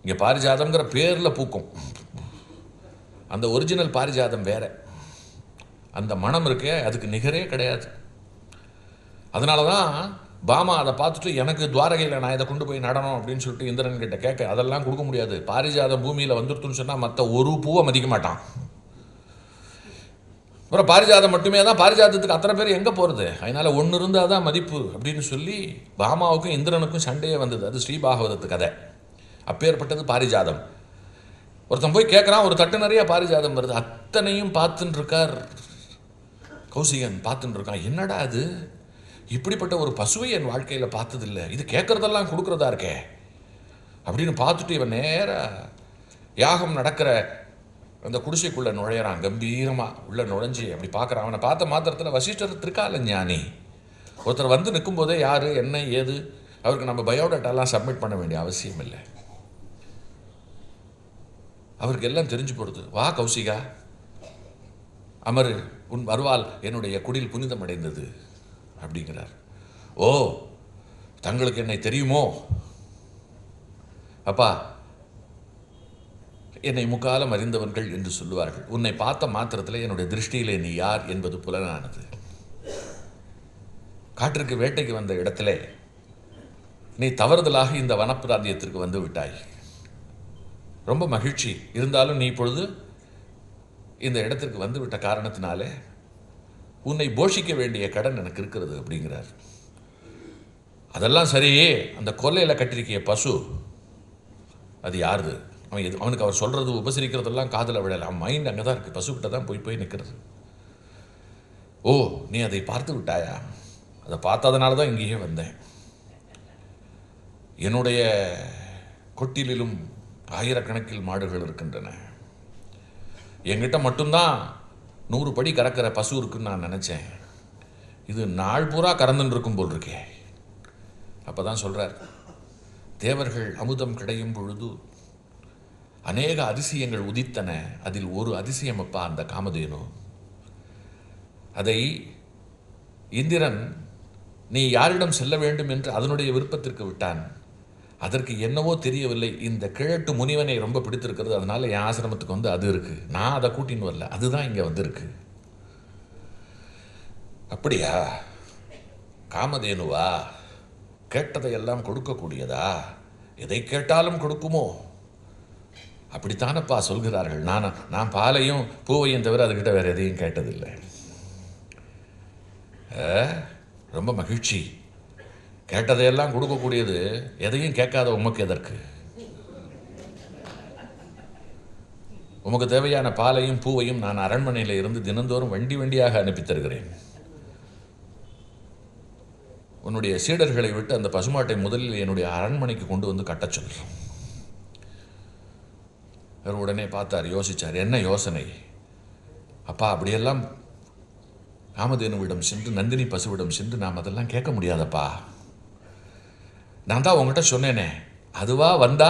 இங்கே பாரிஜாதம்ங்கிற பேரில் பூக்கும், அந்த ஒரிஜினல் பாரிஜாதம் வேற. அந்த மனம் இருக்கே அதுக்கு நிகரே கிடையாது. அதனால தான் பாமா அதை பார்த்துட்டு எனக்கு துவாரகையில் நான் இதை கொண்டு போய் நடணும் அப்படின்னு சொல்லிட்டு இந்திரன் கிட்ட கேட்க, அதெல்லாம் கொடுக்க முடியாது. பாரிஜாதம் பூமியில் வந்துருத்துன்னு சொன்னால் மற்ற ஒரு பூவை மதிக்க மாட்டான். அப்புறம் பாரிஜாதம் மட்டுமே தான், பாரிஜாதத்துக்கு அத்தனை பேர் எங்கே போகிறது? அதனால் ஒன்று இருந்தால் தான் மதிப்பு அப்படின்னு சொல்லி பாமாவுக்கும் இந்திரனுக்கும் சண்டையே வந்தது. அது ஸ்ரீபாகவதத்து கதை. அப்பேற்பட்டது பாரிஜாதம். ஒருத்தன் போய் கேட்குறான், ஒரு தட்டு நிறைய பாரிஜாதம் வருது. அத்தனையும் பார்த்துன்னு இருக்கார் கௌசிகன். பார்த்துன்னு இருக்கான், என்னடா அது, இப்படிப்பட்ட ஒரு பசுவை என் வாழ்க்கையில் பார்த்ததில்லை, இது கேட்குறதெல்லாம் கொடுக்குறதா இருக்கே அப்படின்னு பார்த்துட்டு இவன் நேராக யாகம் நடக்கிற அந்த குடிசைக்குள்ளே நுழையிறான். கம்பீரமாக உள்ளே நுழைஞ்சி அப்படி பார்க்குறான். அவனை பார்த்த மாத்திரத்தில் வசிஷ்டர் திருக்கால ஞானி. ஒருத்தர் வந்து நிற்கும் போதே யார் என்ன ஏது அவருக்கு நம்ம பயோடேட்டாலாம் சப்மிட் பண்ண வேண்டிய அவசியம் இல்லை. அவருக்கு எல்லாம் தெரிஞ்சு போடுது. வா கௌசிகா, அமரு, உன் வருவால் என்னுடைய குடில் புனிதம் அடைந்தது அப்படிங்கிறார். ஓ, தங்களுக்கு என்னை தெரியுமோ? அப்பா, என்னை முக்காலம் அறிந்தவர்கள் என்று சொல்லுவார்கள். உன்னை பார்த்த மாத்திரத்தில் என்னுடைய திருஷ்டியிலே நீ யார் என்பது புலனானது. காட்டிற்கு வேட்டைக்கு வந்த இடத்திலே நீ தவறுதலாக இந்த வனப்பிராந்தியத்திற்கு வந்து விட்டாய். ரொம்ப மகிழ்ச்சி. இருந்தாலும் நீ இப்பொழுது இந்த இடத்திற்கு வந்து விட்ட காரணத்தினாலே உன்னை போஷிக்க வேண்டிய கடன் எனக்கு இருக்கிறது அப்படிங்கிறார். அதெல்லாம் சரி, அந்த கொல்லையில் கட்டிருக்கிய பசு அது யாருது? அவனுக்கு அவர் சொல்கிறது உபசரிக்கிறதெல்லாம் காதில் விழலை. அவன் மைண்ட் அங்கே தான் இருக்குது, பசுக்கிட்ட தான் போய் போய் நிற்கிறது. ஓ, நீ அதை பார்த்து விட்டாயா? அதை பார்த்ததுனால தான் இங்கேயே வந்தேன். என்னுடைய கொட்டிலும் ஆயிரக்கணக்கில் மாடுகள் இருக்கின்றன. என்கிட்ட மட்டும்தான் 100 படி கறக்கிற பசு இருக்குன்னு நான் நினச்சேன். இது நாள் பூரா கறந்துன்னு இருக்கும் போல் இருக்கே. அப்போ தான் சொல்கிறார், தேவர்கள் அமுதம் கிடையும் பொழுது அநேக அதிசயங்கள் உதித்தன. அதில் ஒரு அதிசயம் அப்பா அந்த காமதேனு. அதை இந்திரன் நீ யாரிடம் செல்ல வேண்டும் என்று அதனுடைய விருப்பத்திற்கு விட்டான். அதற்கு என்னவோ தெரியவில்லை, இந்த கிழட்டு முனிவனை ரொம்ப பிடித்திருக்கிறது, அதனால என் ஆசிரமத்துக்கு வந்து அது இருக்கு. நான் அதை கூட்டின்னு வரல, அதுதான் இங்கே வந்திருக்கு. அப்படியா? காமதேனுவா? கேட்டதையெல்லாம் கொடுக்கக்கூடியதா? எதை கேட்டாலும் கொடுக்குமோ? அப்படித்தானப்பா சொல்கிறார்கள். நான் பாலையும் பூவையும் தவிர அதுக்கிட்ட வேற எதையும் கேட்டதில்லை. ரொம்ப மகிழ்ச்சி. கேட்டதையெல்லாம் கொடுக்கக்கூடியது, எதையும் கேட்காத உமக்கு எதற்கு? உமக்கு தேவையான பாலையும் பூவையும் நான் அரண்மனையில் இருந்து தினந்தோறும் வண்டி வண்டியாக அனுப்பி தருகிறேன். உன்னுடைய சீடர்களை விட்டு அந்த பசுமாட்டை முதலில் என்னுடைய அரண்மனைக்கு கொண்டு வந்து கட்டச் சொல். அவர் உடனே பார்த்தார், யோசித்தார். என்ன யோசனை? அப்பா, அப்படியெல்லாம் காமதேனுவிடம் சென்று நந்தினி பசுவிடம் சென்று நாம் அதெல்லாம் கேட்க முடியாதப்பா. நான் தான் உங்ககிட்ட சொன்னேனே, அதுவா வந்தா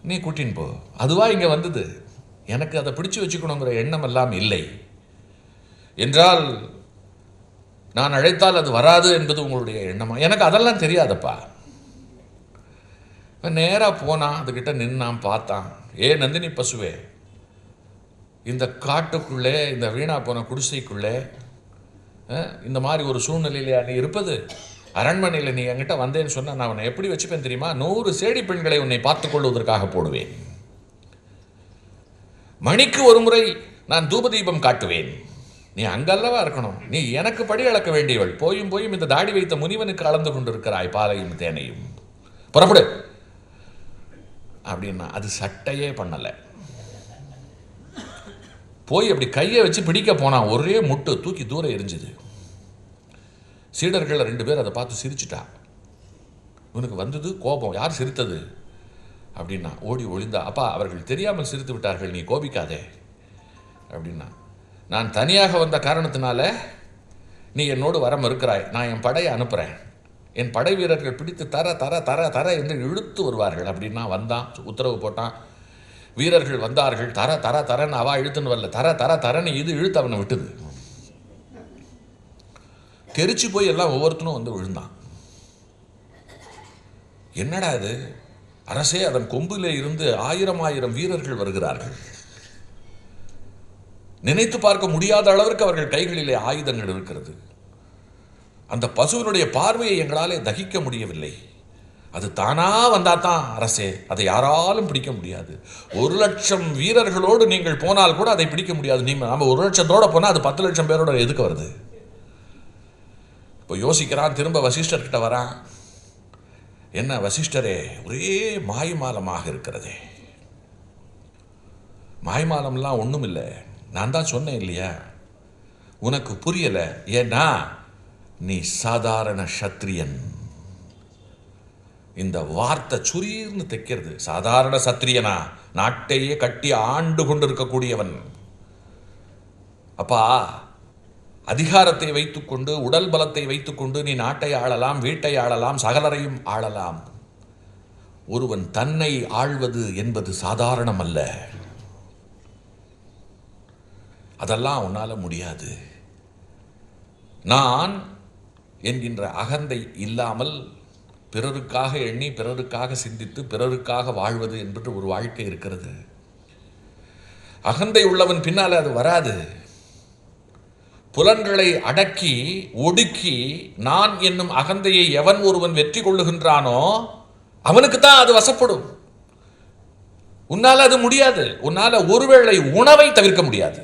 நீ கூட்டின்னு போ. அதுவா இங்கே வந்தது. எனக்கு அதை பிடிச்சு வச்சுக்கணுங்கிற எண்ணம் எல்லாம் இல்லை. என்றால் நான் அழைத்தால் அது வராது என்பது உங்களுடைய எண்ணமா? எனக்கு அதெல்லாம் தெரியாதப்பா. நேராக போனான், அதுக்கிட்ட நின்னான், பார்த்தான். ஏ நந்தினி பசுவே, இந்த காட்டுக்குள்ளே, இந்த வீணா போன குடிசைக்குள்ளே இந்த மாதிரி ஒரு சூழ்நிலையிலே நீ இருப்பது? அரண்மனையில் நீ என்கிட்ட வந்தேன்னு சொன்னால் நான் உன்னை எப்படி வச்சுப்பேன் தெரியுமா? 100 சேடி பெண்களை உன்னை பார்த்து கொள்வதற்காக போடுவேன். மணிக்கு ஒரு முறை நான் தூபதீபம் காட்டுவேன். நீ அங்கல்லவா இருக்கணும். நீ எனக்கு படி அளக்க வேண்டியவள். போயும் போயும் இந்த தாடி வைத்த முனிவனுக்கு அளந்து கொண்டிருக்கிறாய் பாலையும் தேனையும். புறப்படு அப்படின்னா அது சட்டையே பண்ணலை. போய் அப்படி கையை வச்சு பிடிக்க போனான். ஒரே முட்டு தூக்கி தூரம் எரிஞ்சுது. சீடர்கள் 2 பேர் அதை பார்த்து சிரிச்சுட்டா. இவனுக்கு வந்தது கோபம். யார் சிரித்தது அப்படின்னா ஓடி ஒளிந்தா. அப்பா, அவர்கள் தெரியாமல் சிரித்து விட்டார்கள், நீ கோபிக்காதே அப்படின்னா. நான் தனியாக வந்த காரணத்தினால நீ என்னோடு வர மறுக்கிறாய். நான் என் படையை அனுப்புகிறேன். என் படை வீரர்கள் பிடித்து தர தர தர தர என்று இழுத்து வருவார்கள் அப்படின்னா. வந்தான், உத்தரவு போட்டான். வீரர்கள் வந்தார்கள். தர தர தரன்னு அவா இழுத்துன்னு வரல, தர தர தரன்னு இது இழுத்து அவனை விட்டுது. தெரிச்சு போய் எல்லாம் ஒவ்வொருத்தனும் வந்து விழுந்தான். என்னடா இது, அரசே, அதன் கொம்பிலே இருந்து 1000 வீரர்கள் வருகிறார்கள். நினைத்து பார்க்க முடியாத அளவிற்கு அவர்கள் கைகளிலே ஆயுதங்கள் இருக்கிறது. அந்த பசுவினுடைய பார்வையை எங்களாலே தகிக்க முடியவில்லை. அது தானா வந்தாதான் அரசே, அதை யாராலும் பிடிக்க முடியாது. 1,00,000 வீரர்களோடு நீங்கள் போனால் கூட அதை பிடிக்க முடியாது. நம்ம 1,00,000 போனால் அது 10,00,000 பேரோட எதுக்கு வருது? இப்போ யோசிக்கிறான். திரும்ப வசிஷ்டர்கிட்ட வரான். என்ன வசிஷ்டரே, ஒரே மாய்மாலமாக இருக்கிறதே. மாய்மாலம்லாம் ஒன்றும் இல்லை. நான் தான் சொன்னேன் இல்லையா, உனக்கு புரியலை. ஏன்னா நீ சாதாரண சத்திரியன். இந்த வார்த்தை சுரீர்னு தைக்கிறது. சாதாரண சத்திரியனா? நாட்டையே கட்டி ஆண்டு கொண்டு இருக்கக்கூடியவன். அப்பா, அதிகாரத்தை வைத்துக்கொண்டு, உடல் பலத்தை வைத்துக்கொண்டு நீ நாட்டை ஆளலாம், வீட்டை ஆளலாம், சகலரையும் ஆளலாம். ஒருவன் தன்னை ஆள்வது என்பது சாதாரணம் அல்ல. அதெல்லாம் உன்னால முடியாது. நான் என்கின்ற அகந்தை இல்லாமல் பிறருக்காக எண்ணி, பிறருக்காக சிந்தித்து, பிறருக்காக வாழ்வது என்பது ஒரு வாழ்க்கை இருக்கிறது. அகந்தை உள்ளவன் பின்னால் அது வராது. புலன்களை அடக்கி ஒடுக்கி நான் என்னும் அகந்தையை எவன் ஒருவன் வெற்றி கொள்ளுகின்றானோ அவனுக்கு தான் அது வசப்படும். உன்னால் அது முடியாது. உன்னால் ஒருவேளை உணவை தவிர்க்க முடியாது.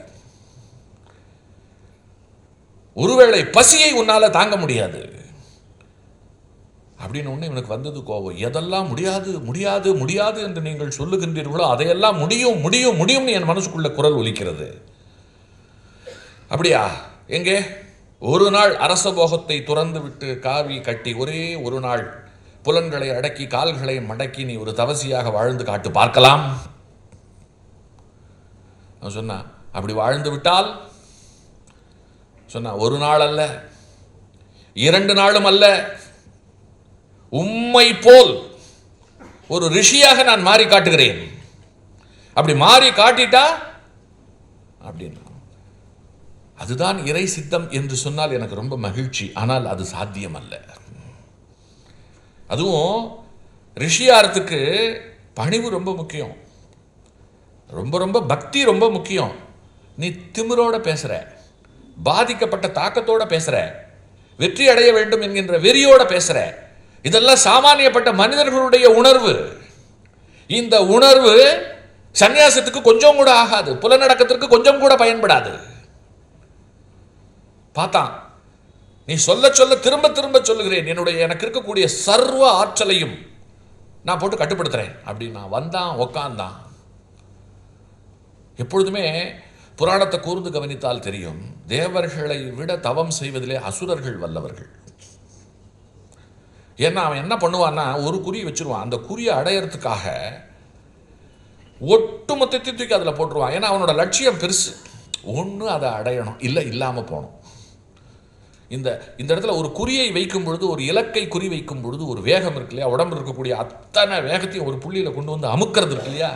ஒருவேளை பசியை உன்னால தாங்க முடியாது. அப்படின்னு ஒன்று இவனுக்கு வந்தது கோபம். எதெல்லாம் முடியாது முடியாது முடியாது என்று நீங்கள் சொல்லுகின்றீர்களோ அதையெல்லாம் முடியும் முடியும் முடியும்னு என் மனசுக்குள்ள குரல் ஒலிக்கிறது. அப்படியா? எங்கே? ஒரு நாள் அரச போகத்தை துறந்து விட்டு காவி கட்டி ஒரே ஒரு நாள் புலன்களை அடக்கி கால்களை மடக்கி நீ ஒரு தவசியாக வாழ்ந்து காட்டு பார்க்கலாம். சொன்னா அப்படி வாழ்ந்து விட்டால் சொன்னா ஒரு நாள் அல்ல, 2 நாளும் அல்ல, உம்மை போல் ஒரு ரிஷியாக நான் மாறி காட்டுகிறேன். அப்படி மாறி காட்டிட்டா அப்படின்னு அதுதான் இறை சித்தம் என்று சொன்னால் எனக்கு ரொம்ப மகிழ்ச்சி. ஆனால் அது சாத்தியம் அல்ல. அதுவும் ரிஷியாரத்துக்கு பணிவு ரொம்ப முக்கியம், ரொம்ப ரொம்ப பக்தி ரொம்ப முக்கியம். நீ திமிரோட பேசுற, பாதிக்கப்பட்ட தாக்கத்தோட பேசுற, வெற்றி அடைய வேண்டும் என்கின்ற வெறியோட பேசுற. இதெல்லாம் சாமானியப்பட்ட மனிதர்களுடைய உணர்வு. இந்த உணர்வு சந்நியாசத்துக்கு கொஞ்சம் கூட ஆகாது, புலநடக்கத்திற்கு கொஞ்சம் கூட பயன்படாது. பார்த்தான். நீ சொல்ல சொல்ல திரும்ப திரும்ப சொல்லுகிறேன், எனக்கு இருக்கக்கூடிய சர்வ ஆற்றலையும் நான் போட்டு கட்டுப்படுத்துறேன் அப்படின்னா வந்தான், உக்காந்தான். எப்பொழுதுமே புராணத்தை கூர்ந்து கவனித்தால் தெரியும், தேவர்களை விட தவம் செய்வதிலே அசுரர்கள் வல்லவர்கள். ஏன்னா அவன் என்ன பண்ணுவான்னா, ஒரு குறி வச்சிருவான். அந்த குறியை அடையறதுக்காக ஒட்டுமொத்த தூக்கி அதில் போட்டுருவான். ஏன்னா அவனோட லட்சியம் பெருசு. ஒன்று அதை அடையணும், இல்லை இல்லாமல் போகணும். இந்த இடத்துல ஒரு குறியை வைக்கும் பொழுது, ஒரு இலக்கை குறி வைக்கும் பொழுது ஒரு வேகம் இருக்கு இல்லையா, உடம்பு இருக்கக்கூடிய அத்தனை வேகத்தையும் ஒரு புள்ளியில் கொண்டு வந்து அமுக்கிறது இருக்கு இல்லையா.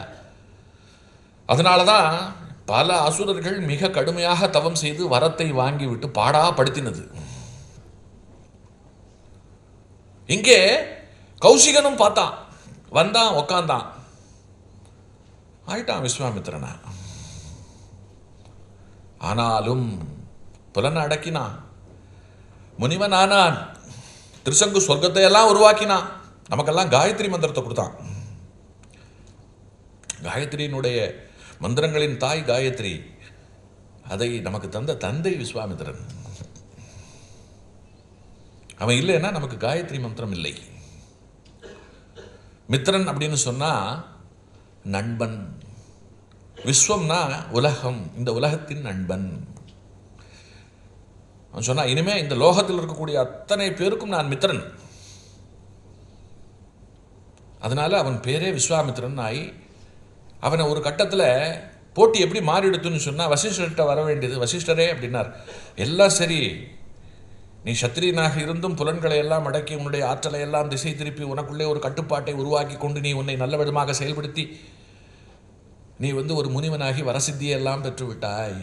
அதனால தான் பல அசுரர்கள் மிக கடுமையாக தவம் செய்து வரத்தை வாங்கி விட்டு பாடாப்படுத்தினது. இங்கே கௌசிகனும் பார்த்தான், வந்தான், உக்காந்தான், ஆயிட்டான் விஸ்வாமித்திரனா. ஆனாலும் புலனை அடக்கினான், முனிவன் ஆனான், திருசங்கு சொர்க்கத்தை எல்லாம் உருவாக்கினான், நமக்கெல்லாம் காயத்ரி மந்திரத்தை கொடுத்தான். காயத்ரியினுடைய மந்திரங்களின் தாய் காயத்ரி, அதை நமக்கு தந்த தந்தை விஸ்வாமித்திரன். அவன் இல்லைன்னா நமக்கு காயத்ரி மந்திரம் இல்லை. மித்திரன் அப்படின்னு சொன்னா நண்பன், விஸ்வம்னா உலகம், இந்த உலகத்தின் நண்பன். அவன் சொன்னா இனிமே இந்த லோகத்தில் இருக்கக்கூடிய அத்தனை பேருக்கும் நான் மித்திரன். அதனால அவன் பேரே விஸ்வாமித்திரன் ஆகி, அவனை ஒரு கட்டத்தில் போட்டி எப்படி மாறிடுத்துன்னு சொன்னால் வசிஷ்டர்கிட்ட வர வேண்டியது. வசிஷ்டரே அப்படின்னார், எல்லாம் சரி, நீ சத்திரியனாக இருந்தும் புலன்களை எல்லாம் அடக்கி உன்னுடைய ஆற்றலை எல்லாம் திசை திருப்பி உனக்குள்ளே ஒரு கட்டுப்பாட்டை உருவாக்கி கொண்டு நீ உன்னை நல்ல விதமாக செயல்படுத்தி நீ ஒரு முனிவனாகி வரசித்தியை எல்லாம் பெற்று விட்டாய்.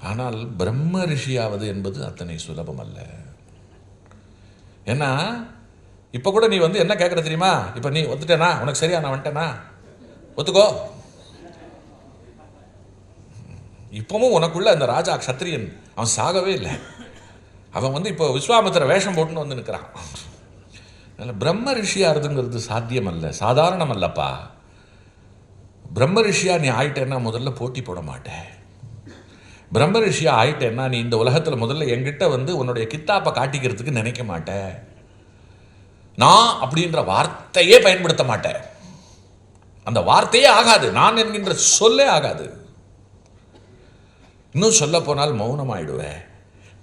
ஆனால் பிரம்ம ரிஷியாவது என்பது அத்தனை சுலபம் அல்ல. ஏன்னா இப்போ கூட நீ வந்து என்ன கேட்குற தெரியுமா? இப்போ நீ ஒத்துட்டேனா? உனக்கு சரியா நான் வந்துட்டேனா? ஒத்துக்கோ. இப்பவும் உனக்குள்ள அந்த ராஜா க்ஷத்ரியன் அவன் சாகவே இல்லை. அவன் வந்து இப்போ விஸ்வாமித்திர வேஷம் போட்டுன்னு வந்து நிற்கிறான். அதனால் பிரம்ம ரிஷியாக இருதுங்கிறது சாத்தியம் அல்ல, சாதாரணம் அல்லப்பா. பிரம்ம ரிஷியாக நீ ஆயிட்டேன்னா முதல்ல போட்டி போட மாட்டேன். பிரம்ம ரிஷியாக ஆயிட்டேன்னா நீ இந்த உலகத்தில் முதல்ல என்கிட்ட வந்து உன்னுடைய கித்தாப்பை காட்டிக்கிறதுக்கு நினைக்க மாட்டேன். நான் அப்படின்ற வார்த்தையே பயன்படுத்த மாட்டேன். அந்த வார்த்தையே ஆகாது, நான் என்கின்ற சொல்லே ஆகாது. இன்னும் சொல்ல போனால் மௌனமாயிடுவேன்,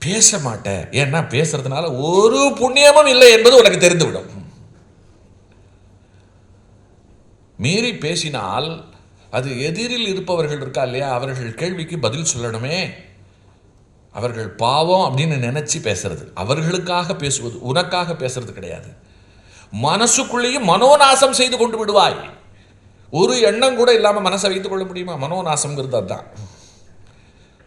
பேச மாட்டேன். ஏன்னா பேசுறதுனால ஒரு புண்ணியமும் இல்லை என்பது உனக்கு தெரிந்துவிடும். மீறி பேசினால் அது எதிரில் இருப்பவர்கள் இருக்கா இல்லையா, அவர்கள் கேள்விக்கு பதில் சொல்லணுமே. அவர்கள் பாவம் அப்படின்னு நினைச்சு பேசுறது, அவர்களுக்காக பேசுவது, உனக்காக பேசுறது கிடையாது. மனசுக்குள்ளேயும் மனோநாசம் செய்து கொண்டு விடுவாய். ஒரு எண்ணம் கூட இல்லாமல் மனசை வைத்துக் கொள்ள முடியுமா? மனோநாசம்ங்கிறது அதுதான்.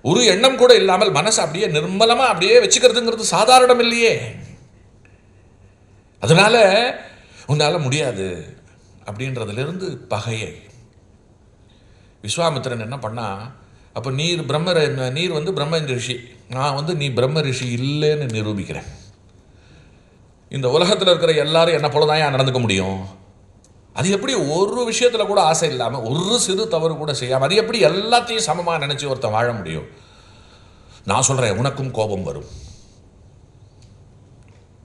ஒரு எண்ணம் கூட இல்லாமல் மனசை அப்படியே நிர்மலமா அப்படியே வச்சுக்கிறதுங்கிறது சாதாரணம் இல்லையே. அதனால உன்னால முடியாது அப்படின்றதுலேருந்து பகையை விஸ்வாமித்திரன் என்ன பண்ணா, அப்போ நீர் வந்து பிரம்ம ரிஷி, நான் வந்து நீ பிரம்ம ரிஷி இல்லைன்னு நிரூபிக்கிறேன். இந்த உலகத்தில் இருக்கிற எல்லாரும் என்ன போல தான் நடந்துக்க முடியும்? அது எப்படி ஒரு விஷயத்தில் கூட ஆசை இல்லாமல், ஒரு சிறு தவறு கூட செய்யாமல், அது எப்படி எல்லாத்தையும் சமமாக நினச்சி ஒருத்தன் வாழ முடியும்? நான் சொல்கிறேன், உனக்கும் கோபம் வரும்,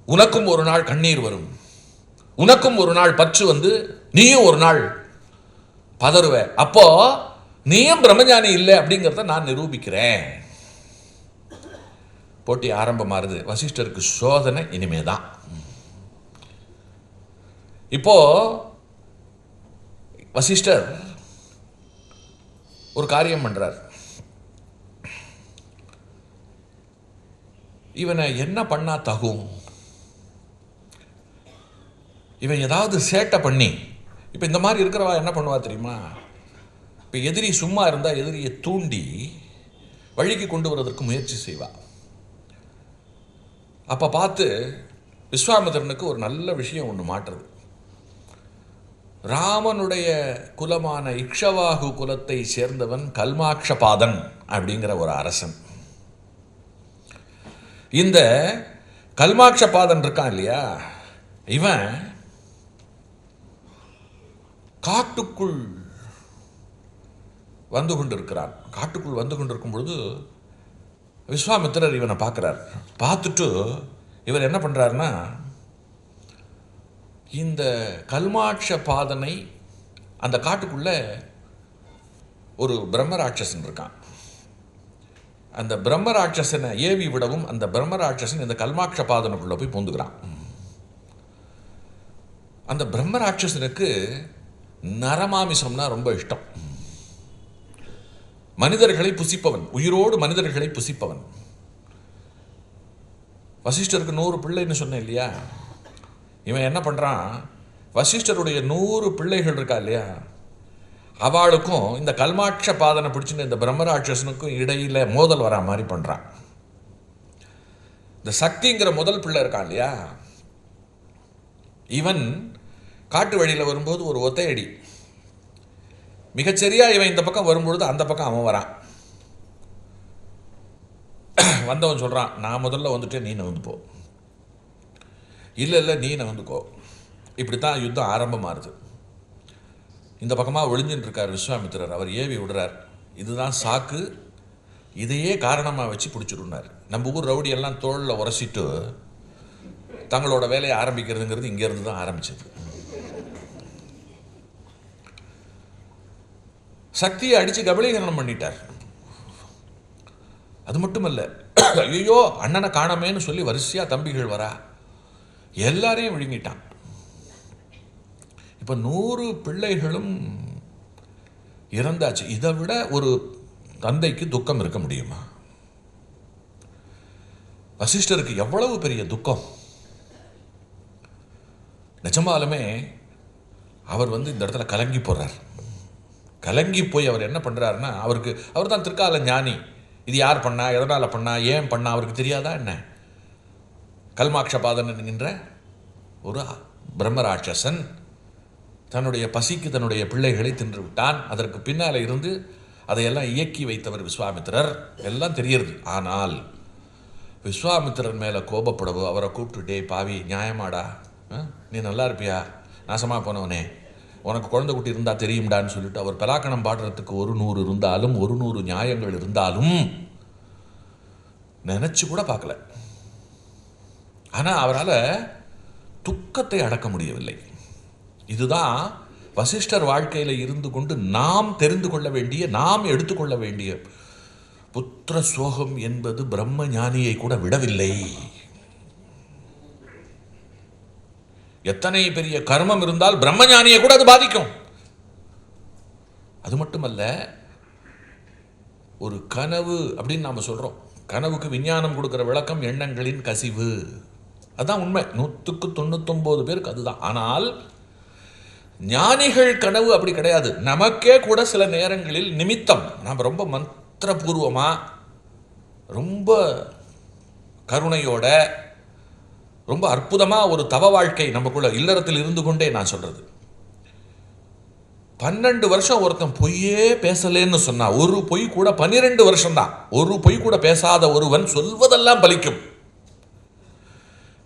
உனக்கும் ஒரு நாள் கண்ணீர் வரும், உனக்கும் ஒரு நாள் பற்று வந்து நீயும் ஒரு நாள் பதறுவ. அப்போ நீயும் பிரம்மஞானி இல்லை அப்படிங்கிறத நான் நிரூபிக்கிறேன். போட்டி ஆரம்பமாகுது. வசிஷ்டருக்கு சோதனை இனிமேதான். இப்போ வசிஷ்டர் ஒரு காரியம் பண்றார். இவனை என்ன பண்ணா தகும்? இவன் ஏதாவது சேட்டை பண்ணி, இப்போ இந்த மாதிரி இருக்கிறவா என்ன பண்ணுவா தெரியுமா? இப்போ எதிரி சும்மா இருந்தால் எதிரியை தூண்டி வழிக்கு கொண்டு வருவதற்கு முயற்சி செய்வா. அப்போ பார்த்து விஸ்வாமித்திரனுக்கு ஒரு நல்ல விஷயம் ஒன்று மாற்றுறது. ராமனுடைய குலமான இக்ஷவாகு குலத்தை சேர்ந்தவன் கல்மாக்ஷபாதன் அப்படிங்கிற ஒரு அரசன். இந்த கல்மாக்ஷபாதன் இருக்கான் இல்லையா, இவன் காட்டுக்குள் வந்து கொண்டிருக்கிறான். காட்டுக்குள் வந்து கொண்டிருக்கும் பொழுது விஸ்வாமித்திரர் இவனை பார்க்குறார். பார்த்துட்டு இவர் என்ன பண்ணுறாருன்னா, இந்த கல்மாக்ஷபாதனை அந்த காட்டுக்குள்ளே ஒரு பிரம்மராட்சசன் இருக்கான். அந்த பிரம்மராட்சசனை ஏவி விடவும் அந்த பிரம்மராட்சசன் இந்த கல்மாக்ஷபாதனுக்குள்ளே போய் பூந்துக்கிறான். அந்த பிரம்மராட்சசனுக்கு நரமாமிசம்னா ரொம்ப இஷ்டம். மனிதர்களை புசிப்பவன், உயிரோடு மனிதர்களை புசிப்பவன். வசிஷ்டருக்கு 100 பிள்ளைன்னு சொன்னேன் இல்லையா, இவன் என்ன பண்ணுறான், வசிஷ்டருடைய 100 பிள்ளைகள் இருக்கா இல்லையா, அவளுக்கும் இந்த கல்மாக்ஷபாதனை பிடிச்சின்னு இந்த பிரம்மராட்சசனுக்கும் இடையில் மோதல் வரா மாதிரி பண்ணுறான். இந்த சக்திங்கிற முதல் பிள்ளை இருக்கான் இல்லையா, இவன் காட்டு வழியில் வரும்போது ஒரு ஒத்தையடி, மிகச்சரியா இவன் இந்த பக்கம் வரும்பொழுது அந்த பக்கம் அவன் வரான். வந்தவன் சொல்கிறான், நான் முதல்ல வந்துட்டேன், நீ வந்து போ. இல்லை நீ வந்துக்கோ. இப்படித்தான் யுத்தம் ஆரம்பமாகுது. இந்த பக்கமாக ஒளிஞ்சின்னு இருக்கார் விஸ்வாமித்திரர். அவர் ஏவி விடுறார். இதுதான் சாக்கு, இதையே காரணமாக வச்சு பிடிச்சிருந்தார். நம்ம ஊர் ரவுடியெல்லாம் தோளில் உரசிட்டு தங்களோட வேலையை ஆரம்பிக்கிறதுங்கிறது இங்கேருந்து தான் ஆரம்பிச்சது. சக்தியை அடித்து கபலீகரணம் பண்ணிட்டார். அது மட்டுமல்ல, ஐயோ அண்ணனை காணமேன்னு சொல்லி வரிசையாக தம்பிகள் வரா, எல்லாரையும் விழுங்கிட்டான். இப்போ 100 பிள்ளைகளும் இறந்தாச்சு. இதை விட ஒரு தந்தைக்கு துக்கம் இருக்க முடியுமா? வசிஷ்டருக்கு எவ்வளவு பெரிய துக்கம். நிஜமாலுமே அவர் வந்து இந்த இடத்துல கலங்கி போடுறார். கலங்கி போய் அவர் என்ன பண்ணுறாருன்னா, அவர் தான் திருக்கால ஞானி. இது யார் பண்ணா, எதனால் பண்ணா, ஏன் பண்ணா அவருக்கு தெரியாதா என்ன? கல்மாக்ஷபாதன் என்கின்ற ஒரு பிரம்மராட்சசன் தன்னுடைய பசிக்கு தன்னுடைய பிள்ளைகளை தின்று விட்டான். அதற்கு பின்னால் இருந்து அதையெல்லாம் இயக்கி வைத்தவர் விஸ்வாமித்திரர், எல்லாம் தெரியுது. ஆனால் விஸ்வாமித்திரர் மேலே கோபப்படவோ, அவரை கூப்பிட்டு, டே பாவி, நியாயமாடா, நீ நல்லா இருப்பியா, நாசமாக போனவனே, உனக்கு குழந்தை குட்டி இருந்தால் தெரியும்டான்னு சொல்லிட்டு அவர் பலாக்கணம் பாடுறதுக்கு 100 இருந்தாலும் 100 நியாயங்கள் இருந்தாலும் நினச்சி கூட பார்க்கல. ஆனால் அவரால் துக்கத்தை அடக்க முடியவில்லை. இதுதான் வசிஷ்டர் வாழ்க்கையில் இருந்து கொண்டு நாம் தெரிந்து கொள்ள வேண்டிய, நாம் எடுத்துக்கொள்ள வேண்டிய புத்திர சோகம் என்பது பிரம்ம ஞானியை கூட விடவில்லை. எத்தனை பெரிய கர்மம் இருந்தால் பிரம்ம ஞானியை கூட அது பாதிக்கும். அது மட்டுமல்ல, ஒரு கனவு அப்படின்னு நாம சொல்றோம், கனவுக்கு விஞ்ஞானம் கொடுக்கிற விளக்கம் எண்ணங்களின் கசிவு. அதுதான் உண்மை. 199 பேருக்கு அதுதான். ஆனால் ஞானிகள் கனவு அப்படி கிடையாது. நமக்கே கூட சில நேரங்களில் நிமித்தம் நாம் ரொம்ப மந்திரபூர்வமா, ரொம்ப கருணையோட, ரொம்ப அற்புதமா ஒரு தவ வாழ்க்கை நமக்குள்ள இல்லறத்தில் இருந்து கொண்டே, நான் சொல்றது 12 வருஷம் ஒருத்தன் பொய்யே பேசலேன்னு சொன்னா, ஒரு பொய் கூட 12 வருஷம் தான். ஒரு பொய் கூட பேசாத ஒருவன் சொல்வதெல்லாம் பலிக்கும்.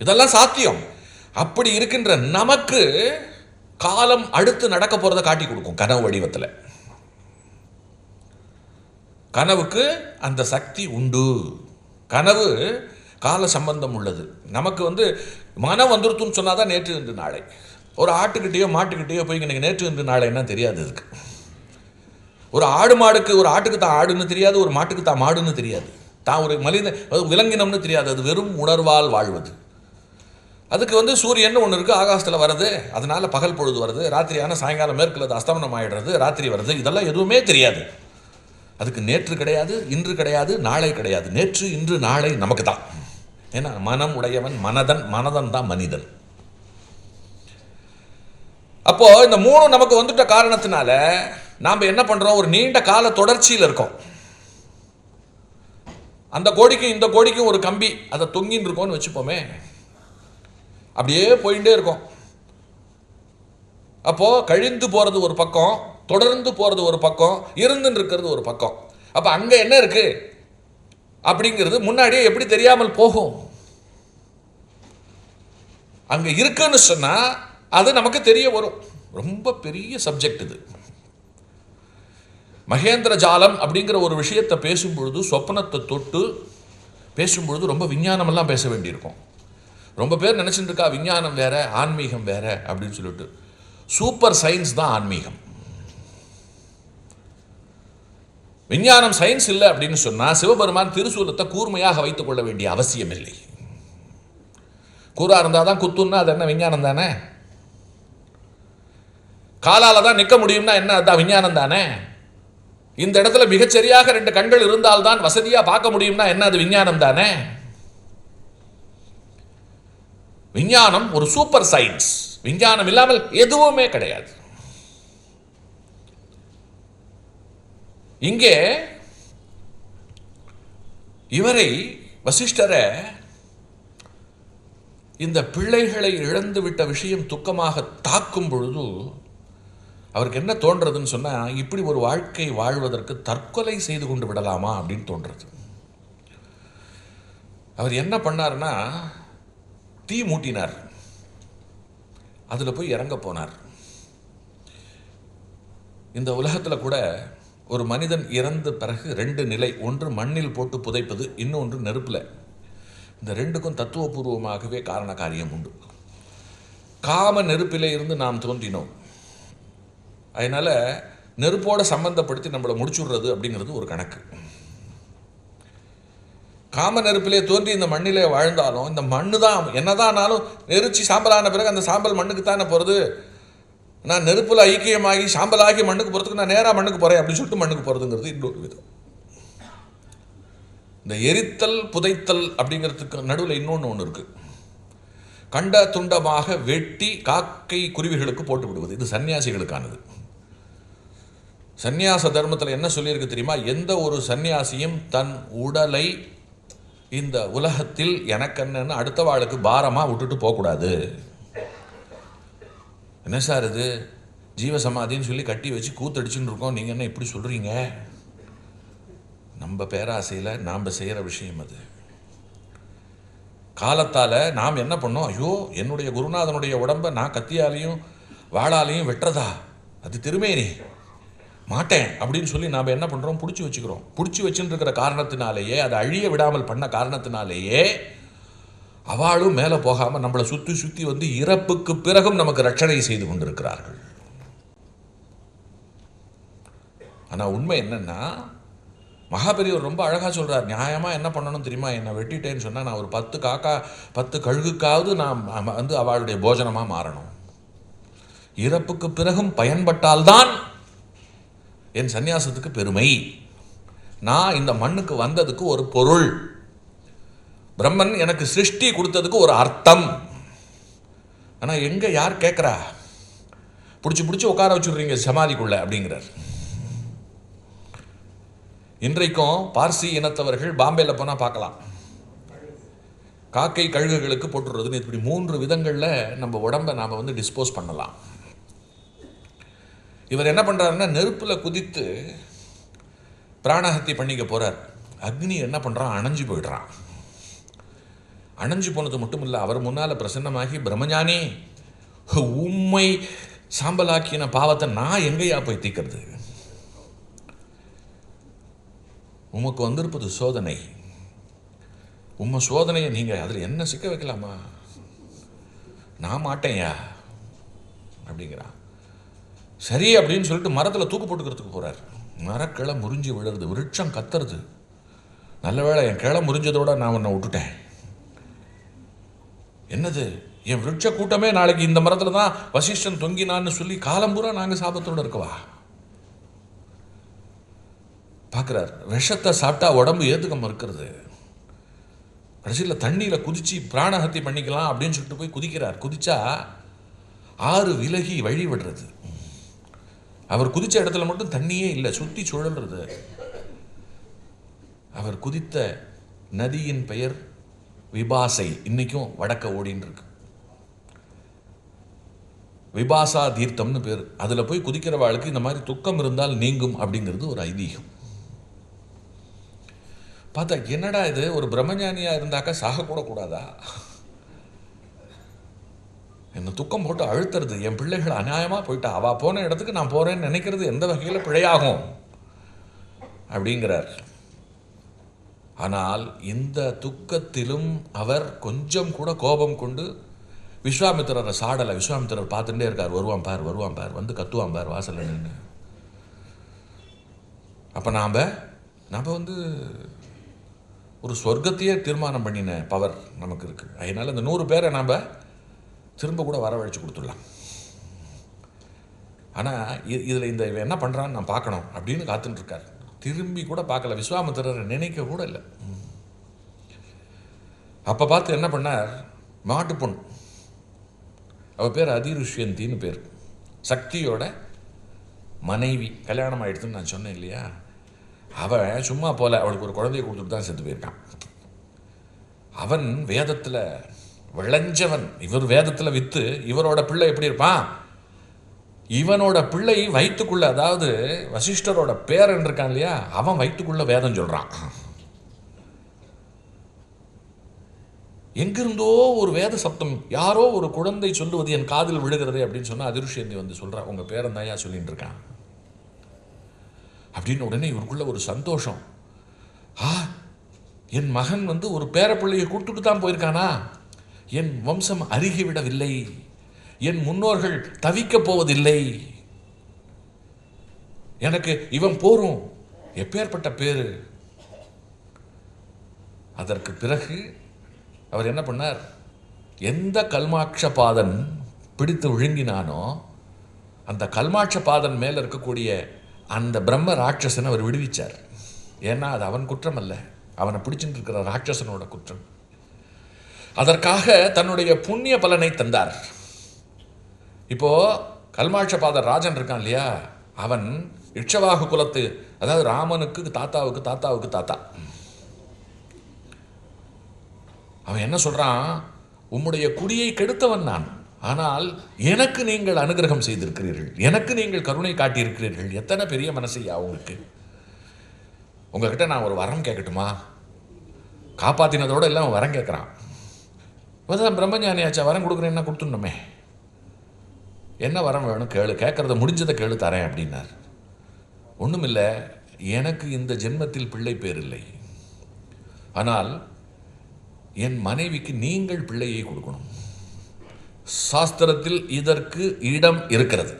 இதெல்லாம் சாத்தியம். அப்படி இருக்கின்ற நமக்கு காலம் அடுத்து நடக்க போறதை காட்டி கொடுக்கும் கனவு வடிவத்தில். கனவுக்கு அந்த சக்தி உண்டு. கனவு கால சம்பந்தம் உள்ளது. நமக்கு மனம் வந்துருத்துன்னு சொன்னாதான் நேற்று இன்று நாளை. ஒரு ஆட்டுக்கிட்டேயோ மாட்டுக்கிட்டேயோ போய் எனக்கு நேற்று இன்று நாளை என்ன தெரியாது. இருக்கு ஒரு மாடுக்கு, ஒரு ஆட்டுக்கு தான் ஆடுன்னு தெரியாது, ஒரு மாட்டுக்கு தான் மாடுன்னு தெரியாது, தான் ஒரு விலங்கினம்னு தெரியாது. அது வெறும் உணர்வால் வாழ்வது. அதுக்கு சூரியன் ஒன்று இருக்குது, ஆகாசத்தில் வருது, அதனால பகல் பொழுது வருது, ராத்திரியான சாயங்காலம் மேற்குல அஸ்தமனம் ஆகிடுறது, ராத்திரி வருது, இதெல்லாம் எதுவுமே தெரியாது. அதுக்கு நேற்று கிடையாது, இன்று கிடையாது, நாளை கிடையாது. நேற்று இன்று நாளை நமக்கு தான். ஏன்னா மனம் உடையவன் மனதன் தான் மனிதன். அப்போ இந்த 3 நமக்கு வந்துட்ட காரணத்தினால நாம் என்ன பண்றோம், ஒரு நீண்ட கால தொடர்ச்சியில் இருக்கோம். அந்த கோடிக்கும் இந்த கோடிக்கும் ஒரு கம்பி, அதை தொங்கின்னு இருக்கோம்னு வச்சுப்போமே, அப்படியே போயிட்டே இருக்கும். அப்போ கழிந்து போறது ஒரு பக்கம், தொடர்ந்து போறது ஒரு பக்கம், இருந்துன்னு இருக்கிறது ஒரு பக்கம். அப்ப அங்க என்ன இருக்கு அப்படிங்கிறது முன்னாடியே எப்படி தெரியாமல் போகும்? அங்க இருக்குன்னு சொன்னா அது நமக்கு தெரிய வரும். ரொம்ப பெரிய சப்ஜெக்ட் இது. மகேந்திர ஜாலம் அப்படிங்கிற ஒரு விஷயத்தை பேசும்பொழுது, சொப்பனத்தை தொட்டு பேசும்பொழுது ரொம்ப விஞ்ஞானம் எல்லாம் பேச வேண்டியிருக்கும். ரொம்ப பேர் நினைச்சிட்டு இருக்கா விஞ்ஞானம் வேற, ஆன்மீகம் வேற அப்படின்னு சொல்லிட்டு. சூப்பர் சயின்ஸ் தான் ஆன்மீகம். விஞ்ஞானம் சயின்ஸ் இல்லை அப்படின்னு சொன்னா சிவபெருமான் திருசூலத்தை கூர்மையாக வைத்துக் கொள்ள வேண்டிய அவசியம் இல்லை. கூரா இருந்தாதான் குத்துன்னா அது என்ன விஞ்ஞானம் தானே? காலால தான் நிற்க முடியும்னா என்ன, அதுதான் விஞ்ஞானம் தானே? இந்த இடத்துல மிகச்சரியாக 2 கண்கள் இருந்தால்தான் வசதியா பார்க்க முடியும்னா என்ன, அது விஞ்ஞானம் தானே? விஞ்ஞானம் ஒரு சூப்பர் சயின்ஸ். விஞ்ஞானம் இல்லாமல் எதுவுமே கிடையாது. இங்கே இவரை வசிஷ்டரை இந்த பிள்ளைகளை இழந்து விட்ட விஷயம் துக்கமாக தாக்கும் பொழுது அவருக்கு என்ன தோன்றதுன்னு சொன்னா, இப்படி ஒரு வாழ்க்கை வாழ்வதற்கு தற்கொலை செய்து கொண்டு விடலாமா அப்படின்னு தோன்றது. அவர் என்ன பண்ணார்னா, தீ மூட்டினார், அதுல போய் இறங்க போனார். இந்த உலகத்துல கூட ஒரு மனிதன் இறந்த பிறகு 2 நிலை, ஒன்று மண்ணில் போட்டு புதைப்பது, இன்னொன்று நெருப்புல. இந்த 2க்கும் தத்துவபூர்வமாகவே காரண காரியம் உண்டு. காம நெருப்பிலே இருந்து நாம் தோன்றினோம். அதனால நெருப்போட சம்பந்தப்படுத்தி நம்மளை முடிச்சுடுறது அப்படிங்கிறது ஒரு கணக்கு. காம நெருப்பிலே தோன்றி இந்த மண்ணிலே வாழ்ந்தாலும் இந்த மண்ணு தான் என்னதானாலும் எரிச்சு சாம்பலான பிறகு அந்த சாம்பல் மண்ணுக்கு தானே போகிறது. நான் நெருப்புல ஐக்கியமாகி சாம்பலாகி மண்ணுக்கு போகிறதுக்கு நான் நேராக மண்ணுக்கு போகிறேன் அப்படின்னு சொல்லிட்டு மண்ணுக்கு போகிறதுங்கிறது இன்னொரு விதம். இந்த எரித்தல் புதைத்தல் அப்படிங்கிறதுக்கு நடுவில் இன்னொன்று இருக்குது. கண்ட துண்டமாக வெட்டி காக்கை குருவிகளுக்கு போட்டு விடுவது, இது சன்னியாசிகளுக்கானது. சந்நியாச தர்மத்தில் என்ன சொல்லியிருக்கு தெரியுமா? எந்த ஒரு சன்னியாசியும் தன் உடலை இந்த உலகத்தில் எனக்கன்னு அடுத்த வாளுக்கு பாரமாக விட்டுட்டு போகக்கூடாது. என்ன சார் இது ஜீவசமாதின்னு சொல்லி கட்டி வச்சு கூத்தடிச்சுன்னு இருக்கோம், நீங்கள் என்ன இப்படி சொல்கிறீங்க? நம்ம பேராசையில் நாம் செய்கிற விஷயம் அது. காலத்தால் நாம் என்ன பண்ணோம், ஐயோ என்னுடைய குருநாதனுடைய உடம்பை நான் கத்தியாலையும் வாளாலையும் வெட்டுறதா, அது திருமேனி மாட்டேன் அப்படின்னு சொல்லி நாம் என்ன பண்ணுறோம், பிடிச்சி வச்சுக்கிறோம். பிடிச்சி வச்சுட்டு இருக்கிற காரணத்தினாலேயே, அதை அழிய விடாமல் பண்ண காரணத்தினாலேயே அவளும் மேலே போகாமல் நம்மளை சுற்றி சுற்றி வந்து இறப்புக்கு பிறகும் நமக்கு ரட்சணை செய்து கொண்டிருக்கிறார்கள். ஆனால் உண்மை என்னன்னா, மகாபெரியவர் ரொம்ப அழகாக சொல்கிறார். நியாயமாக என்ன பண்ணணும் தெரியுமா, என்னை வெட்டிட்டேன்னு சொன்னால் நான் ஒரு 10 காக்கா 10 கழுகுக்காவது நான் வந்து அவளுடைய போஜனமாக மாறணும். இறப்புக்கு பிறகும் பயன்பட்டால்தான் என் சந்நியாசத்துக்கு பெருமை. நான் இந்த மண்ணுக்கு வந்ததுக்கு ஒரு பொருள், பிரம்மன் எனக்கு சிருஷ்டி கொடுத்ததுக்கு ஒரு அர்த்தம். ஆனால் எங்கே யார் கேட்குறா? பிடிச்சி உட்கார வச்சுடுறீங்க சமாதிக்குள்ள அப்படிங்கிறார். இன்றைக்கும் பார்சி இனத்தவர்கள் பாம்பேயில் போனால் பார்க்கலாம், காக்கை கழுகுகளுக்கு போட்டுடுறதுன்னு இப்படி 3 விதங்களில் நம்ம உடம்பை நாம் வந்து டிஸ்போஸ் பண்ணலாம். இவர் என்ன பண்ணுறாருன்னா, நெருப்பில் குதித்து பிராணஹத்தி பண்ணிக்க போகிறார். அக்னி என்ன பண்ணுறான், அணைஞ்சு போயிடுறான். அணைஞ்சு போனது மட்டும் இல்லை, அவர் முன்னால் பிரசன்னமாகி, பிரம்மஞானி உண்மை சாம்பலாக்கின பாவத்தை நான் எங்கேயா போய் தீக்கிறது? உமக்கு வந்திருப்பது சோதனை, உண்மை சோதனையை நீங்கள் அதில் என்ன சிக்க வைக்கலாமா? நான் மாட்டேன்யா அப்படிங்கிறான். சரி அப்படின்னு சொல்லிட்டு மரத்தில் தூக்கு போட்டுக்கிறதுக்கு போகிறார். மரக்கிளை முறிஞ்சு விழுறது, விருட்சம் கத்துறது. நல்ல வேளை என் கிளை முறிஞ்சதோட நான் உன்னை விட்டுட்டேன். என்னது, என் விருட்ச கூட்டமே நாளைக்கு இந்த மரத்தில் தான் வசிஷ்டன் தொங்கினான்னு சொல்லி காலம்பூரா நாங்கள் சாபத்தோடு இருக்கவா? பார்க்குறார், விஷத்தை சாப்பிட்டா உடம்பு ஏற்றுக்காம இருக்கிறது. கடைசியில் தண்ணியில் குதிச்சு பிராணஹத்தி பண்ணிக்கலாம் அப்படின்னு சொல்லிட்டு போய் குதிக்கிறார். குதிச்சா 6 விலகி வழி விடுறது. அவர் குதித்த இடத்துல மட்டும் தண்ணியே இல்லை, சுற்றி சுழல்றது. அவர் குதித்த நதியின் பெயர் விபாசை, இன்னைக்கும் வடக்க ஓடின்னு இருக்கு. விபாசா தீர்த்தம்னு பேர். அதில் போய் குதிக்கிறவாளுக்கு இந்த மாதிரி துக்கம் இருந்தால் நீங்கும் அப்படிங்கிறது ஒரு ஐதீகம். பார்த்தா என்னடா இது, ஒரு பிரம்மஞானியாக இருந்தாக்கா சாகக்கூட கூடாதா? என்ன துக்கம் போட்டு அழுத்துறது, என் பிள்ளைகள் அநியாயமாக போயிட்டா, அவள் போன இடத்துக்கு நான் போகிறேன்னு நினைக்கிறது எந்த வகையில் பிழையாகும் அப்படிங்கிறார். ஆனால் இந்த துக்கத்திலும் அவர் கொஞ்சம் கூட கோபம் கொண்டு விஸ்வாமித்திரரை சாடலை. விஸ்வாமித்திரர் பார்த்துட்டே இருக்கார், வருவான் பார் வந்து கத்துவான் பார் வாசலில் நின்று. அப்போ நாம் வந்து ஒரு சொர்க்கத்தையே தீர்மானம் பண்ணின பவர் நமக்கு இருக்குது. அதனால் இந்த 100 பேரை நாம் திரும்ப கூட வரவழைச்சு கொடுத்துடலாம். ஆனால் இதில் இந்த என்ன பண்ணுறான்னு நான் பார்க்கணும் அப்படின்னு காத்துட்டு இருக்கார். திரும்பி கூட பார்க்கல, விஸ்வாமித்திரரை நினைக்க கூட இல்லை. அப்போ பார்த்து என்ன பண்ணார், மாட்டு பொண்ணு, அவள் பேர் அதிருஷ்யந்தின்னு பேர், சக்தியோட மனைவி, கல்யாணம் ஆகிடுதுன்னு நான் சொன்னேன் இல்லையா? அவன் சும்மா போல, அவளுக்கு ஒரு குழந்தைய கொடுத்துட்டு தான் செத்து போயிருக்கான். அவன் வேதத்தில் விளைஞ்சவன், இவர் வேதத்தில் வித்து, இவரோட பிள்ளை எப்படி இருப்பான்? இவனோட பிள்ளை வயிற்றுக்குள்ள, அதாவது வசிஷ்டரோட பேரன் இருக்கான் இல்லையா, அவன் வயிற்றுக்குள்ள வேதம் சொல்றான். எங்கிருந்தோ ஒரு வேத சப்தம், யாரோ ஒரு குழந்தை சொல்லுவது என் காதில் விழுகிறது அப்படின்னு சொன்னா அதிருஷ்யந்தி வந்து சொல்றா, உங்க பேரன் தாயா சொல்லிட்டு இருக்கான் அப்படின்னு. உடனே இவருக்குள்ள ஒரு சந்தோஷம், என் மகன் வந்து ஒரு பேரப்பிள்ளையை கொடுத்துட்டு தான் போயிருக்கானா, என் வம்சம் அருகிவிடவில்லை, என் முன்னோர்கள் தவிக்க போவதில்லை, எனக்கு இவன் போரும், எப்பேற்பட்ட பேரு. அதற்கு பிறகு அவர் என்ன பண்ணார், எந்த கல்மாட்சபாதன் பிடித்து விழுங்கினானோ அந்த கல்மாட்சபாதன் மேல இருக்கக்கூடிய அந்த பிரம்ம ராட்சசனை அவர் விடுவிச்சார். ஏன்னா அது அவன் குற்றம் அல்ல, அவனை பிடிச்சிட்டு இருக்கிற ராட்சசனோட குற்றம். அதற்காக தன்னுடைய புண்ணிய பலனை தந்தார். இப்போ கல்மாட்சபாதர் ராஜன் இருக்கான் இல்லையா, அவன் இட்சவாகு குலத்து, அதாவது ராமனுக்கு தாத்தாவுக்கு தாத்தாவுக்கு தாத்தா. அவன் என்ன சொல்றான், உம்முடைய குடியை கெடுத்தவன் நான், ஆனால் எனக்கு நீங்கள் அனுகிரகம் செய்திருக்கிறீர்கள், எனக்கு நீங்கள் கருணை காட்டியிருக்கிறீர்கள். எத்தனை பெரிய மனசையா உங்களுக்கு. உங்ககிட்ட நான் ஒரு வரம் கேட்கட்டுமா? காப்பாற்றினதோடு எல்லாம் வரம் கேட்குறான். இப்போதான் பிரம்மஞானியாச்சா, வரம் கொடுக்குறேன்னா கொடுத்துடணுமே. என்ன வரம் வேணும் கேளு, கேட்குறத முடிஞ்சதை கேளு தரேன் அப்படின்னார். ஒன்றுமில்லை, எனக்கு இந்த ஜென்மத்தில் பிள்ளை பேர் இல்லை, ஆனால் என் மனைவிக்கு நீங்கள் பிள்ளையை கொடுக்கணும். சாஸ்திரத்தில் இதற்கு இடம் இருக்கிறது.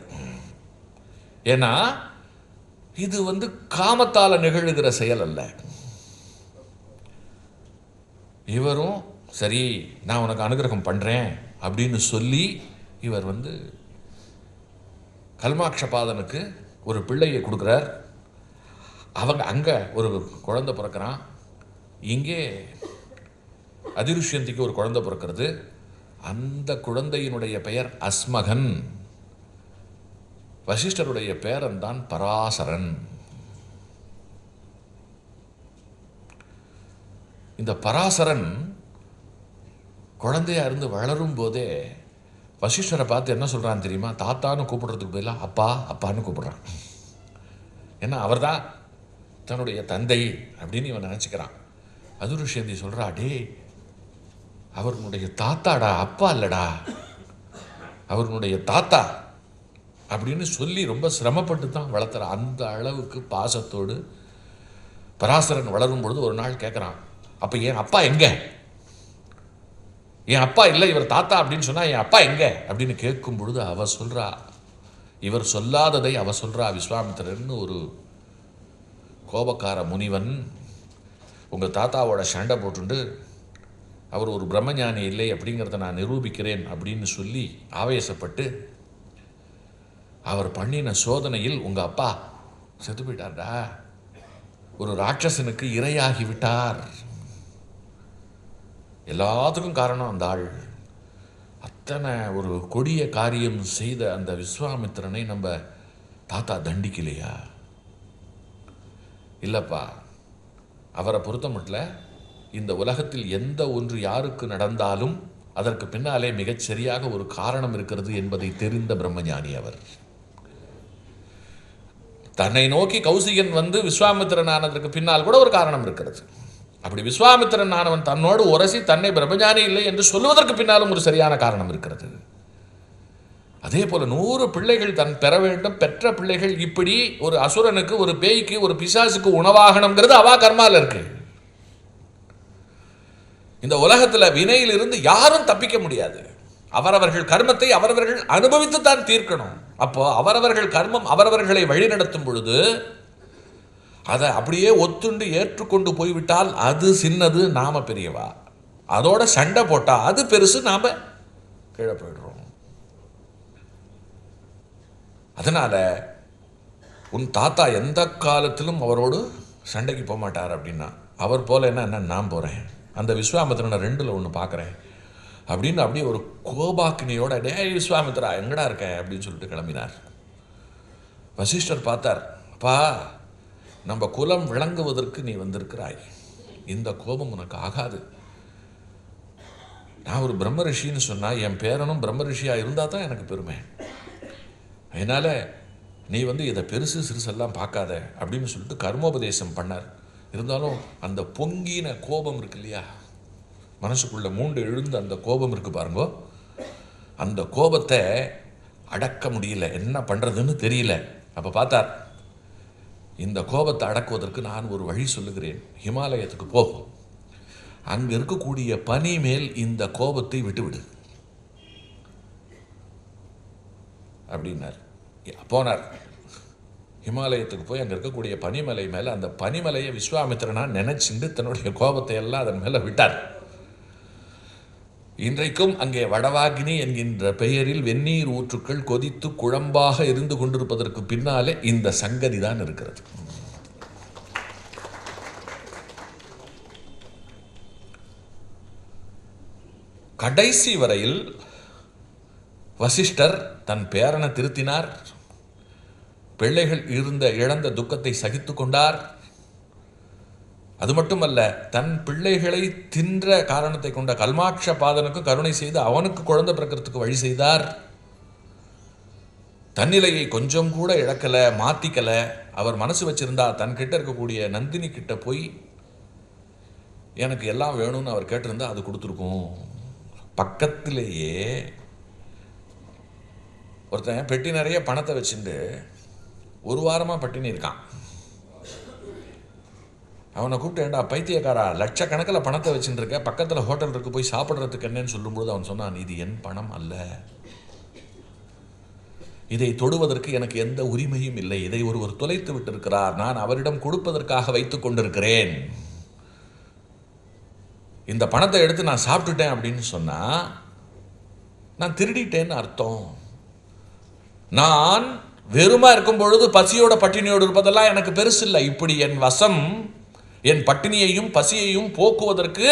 ஏன்னா இது காமத்தால் நிகழுகிற செயல் அல்ல. இவரும் சரி நான் உனக்கு அனுகிரகம் பண்ணுறேன் அப்படின்னு சொல்லி இவர் கல்மாக்ஷபாதனுக்கு ஒரு பிள்ளையை கொடுக்குறார். அவங்க அங்கே ஒரு குழந்தை பிறக்கிறான், இங்கே அதிருஷ்யந்திக்கு ஒரு குழந்தை பிறக்கிறது. அந்த குழந்தையினுடைய பெயர் அஸ்மகன். வசிஷ்டருடைய பேரன் தான் பராசரன். இந்த பராசரன் குழந்தையா இருந்து வளரும் போதே வசிஷ்டரை பார்த்து என்ன சொல்றான் தெரியுமா? தாத்தான்னு கூப்பிடுறதுக்கு பதிலாக அப்பா அப்பான்னு கூப்பிடுறான். ஏன்னா அவர் தான் தன்னுடைய தந்தை அப்படின்னு இவன் நினச்சிக்கிறான். அதிருஷ்யந்தி சொல்கிறா, டே அவருடைய தாத்தாடா, அப்பா இல்லடா, அவருடைய தாத்தா அப்படின்னு சொல்லி ரொம்ப சிரமப்பட்டு தான் வளர்த்துற. அந்த அளவுக்கு பாசத்தோடு பராசரன் வளரும் பொழுது ஒரு நாள் கேட்குறான், அப்போ என் அப்பா எங்கே? என் அப்பா இல்லை, இவர் தாத்தா அப்படின்னு சொன்னால் என் அப்பா எங்கே அப்படின்னு கேட்கும் பொழுது அவ சொல்கிறா, இவர் சொல்லாததை அவ சொல்கிறா, விஸ்வாமித்திரன்னு ஒரு கோபக்கார முனிவன் உங்கள் தாத்தாவோட சண்டை போட்டுண்டு அவர் ஒரு பிரம்மஞானி இல்லை அப்படிங்கிறத நான் நிரூபிக்கிறேன் அப்படின்னு சொல்லி ஆவேசப்பட்டு அவர் பண்ணின சோதனையில் உங்கள் அப்பா செத்து போயிட்டார்டா, ஒரு ராட்சசனுக்கு இரையாகி விட்டார். எல்லாத்துக்கும் காரணம் அந்த ஆள். அத்தனை ஒரு கொடிய காரியம் செய்த அந்த விஸ்வாமித்திரனை நம்ம தாத்தா தண்டிக்கலையா? இல்லைப்பா, அவரை பொறுத்த மட்டும் இந்த உலகத்தில் எந்த ஒன்று யாருக்கு நடந்தாலும் அதற்கு பின்னாலே மிகச் சரியாக ஒரு காரணம் இருக்கிறது என்பதை தெரிந்த பிரம்மஞானி அவர். தன்னை நோக்கி கௌசிகன் விஸ்வாமித்திரன் ஆனதற்கு பின்னால் கூட ஒரு காரணம் இருக்கிறது. அப்படி விஸ்வாமித்திரன் ஆனவன் தன்னோடு உரசி தன்னை பிரம்மஞானி இல்லை என்று சொல்வதற்கு பின்னாலும் ஒரு சரியான காரணம் இருக்கிறது. அதே போல 100 பிள்ளைகள் தன் பெற வேண்டும், பெற்ற பிள்ளைகள் இப்படி ஒரு அசுரனுக்கு, ஒரு பேய்க்கு, ஒரு பிசாசுக்கு உணவாகணுங்கிறது அவா கர்மால இருக்கு. இந்த உலகத்தில் வினையிலிருந்து யாரும் தப்பிக்க முடியாது. அவரவர்கள் கர்மத்தை அவரவர்கள் அனுபவித்து தான் தீர்க்கணும். அப்போ அவரவர்கள் கர்மம் அவரவர்களை வழிநடத்தும் பொழுது அதை அப்படியே ஒத்துண்டு ஏற்றுக்கொண்டு போய்விட்டால் அது சின்னது, நாம பெரியவா. அதோட சண்டை போட்டா அது பெருசு, நாம கீழே போயிடுறோம். அதனால உன் தாத்தா எந்த காலத்திலும் அவரோடு சண்டைக்கு போக மாட்டார் அப்படின்னா, அவர் போல என்ன நான் போறேன், அந்த விஸ்வாமித்திரனை 2ல் 1 பார்க்குறேன் அப்படின்னு அப்படியே ஒரு கோபாக்கினியோட, டே விஸ்வாமித்ரா எங்கடா இருக்க அப்படின்னு சொல்லிட்டு கிளம்பினார். வசிஷ்டர் பார்த்தார், அப்பா நம்ம குலம் விளங்குவதற்கு நீ வந்திருக்கிறாய், இந்த கோபம் உனக்கு ஆகாது. நான் ஒரு பிரம்ம ரிஷின்னு சொன்னால் என் பேரனும் பிரம்ம ரிஷியாக இருந்தால் தான் எனக்கு பெருமை. அதனால் நீ இதை பெருசு சிறுசெல்லாம் பார்க்காத அப்படின்னு சொல்லிட்டு கர்மோபதேசம் பண்ணார். இருந்தாலும் அந்த பொங்கின கோபம் இருக்கு இல்லையா, மனசுக்குள்ள மூண்டு எழுந்து அந்த கோபம் இருக்கு பாருங்க, அந்த கோபத்தை அடக்க முடியல, என்ன பண்ணுறதுன்னு தெரியல. அப்போ பார்த்தார், இந்த கோபத்தை அடக்குவதற்கு நான் ஒரு வழி சொல்லுகிறேன், ஹிமாலயத்துக்கு போ, அங்கே இருக்கக்கூடிய பனி மேல் இந்த கோபத்தை விட்டுவிடு அப்படின்னார். போனார், ஹிமாலயத்துக்கு போய் அங்கே இருக்கக்கூடிய பனிமலை மேலே, அந்த பனிமலையை விஸ்வாமித்திரனா நினைச்சுட்டு தன்னுடைய கோபத்தை எல்லாம் அதன் மேலே விட்டார். இன்றைக்கும் அங்கே வடவாகினி என்கின்ற பெயரில் வெந்நீர் ஊற்றுக்கள் கொதித்து குழம்பாக இருந்து கொண்டிருப்பதற்கு பின்னாலே இந்த சங்கதி தான் இருக்கிறது. கடைசி வரையில் வசிஷ்டர் தன் பேரனை திருத்தினார், பிள்ளைகள் இழந்த துக்கத்தை சகித்து கொண்டார். அது மட்டுமல்ல, தன் பிள்ளைகளை தின்ற காரணத்தை கொண்ட கல்மாட்ச பாதனுக்கும் கருணை செய்து அவனுக்கு குழந்தை பிறக்கிறதுக்கு வழி செய்தார். தன்னிலையை கொஞ்சம் கூட இழக்கலை, மாற்றிக்கலை. அவர் மனசு வச்சிருந்தா தன் கிட்ட இருக்கக்கூடிய நந்தினி கிட்ட போய் எனக்கு எல்லாம் வேணும்னு அவர் கேட்டிருந்தா அது கொடுத்துருக்கும். பக்கத்திலேயே ஒருத்தன் பெட்டி நிறைய பணத்தை வச்சுட்டு ஒரு வாரமாக பட்டினி இருக்கான். அவனை கூப்பிட்டு, ஏண்டா பைத்தியக்காரா, லட்சக்கணக்கில் பணத்தை வச்சுட்டு இருக்க, பக்கத்தில் ஹோட்டல் இருக்கு, போய் சாப்பிட்றதுக்கு என்னன்னு சொல்லும்போது அவன் சொன்னான், இது என் பணம் அல்ல, இதை தொடுவதற்கு எனக்கு எந்த உரிமையும் இல்லை, இதை ஒருவர் தொலைத்து விட்டிருக்கிறார், நான் அவரிடம் கொடுப்பதற்காக வைத்துக் கொண்டிருக்கிறேன், இந்த பணத்தை எடுத்து நான் சாப்பிட்டுட்டேன் அப்படின்னு சொன்னா நான் திருடிட்டேன்னு அர்த்தம். நான் வெறுமா இருக்கும் பொழுது பசியோட பட்டினியோடு இருப்பதெல்லாம் எனக்கு பெருசு இல்லை. இப்படி என் வசம் என் பட்டினியையும் பசியையும் போக்குவதற்கு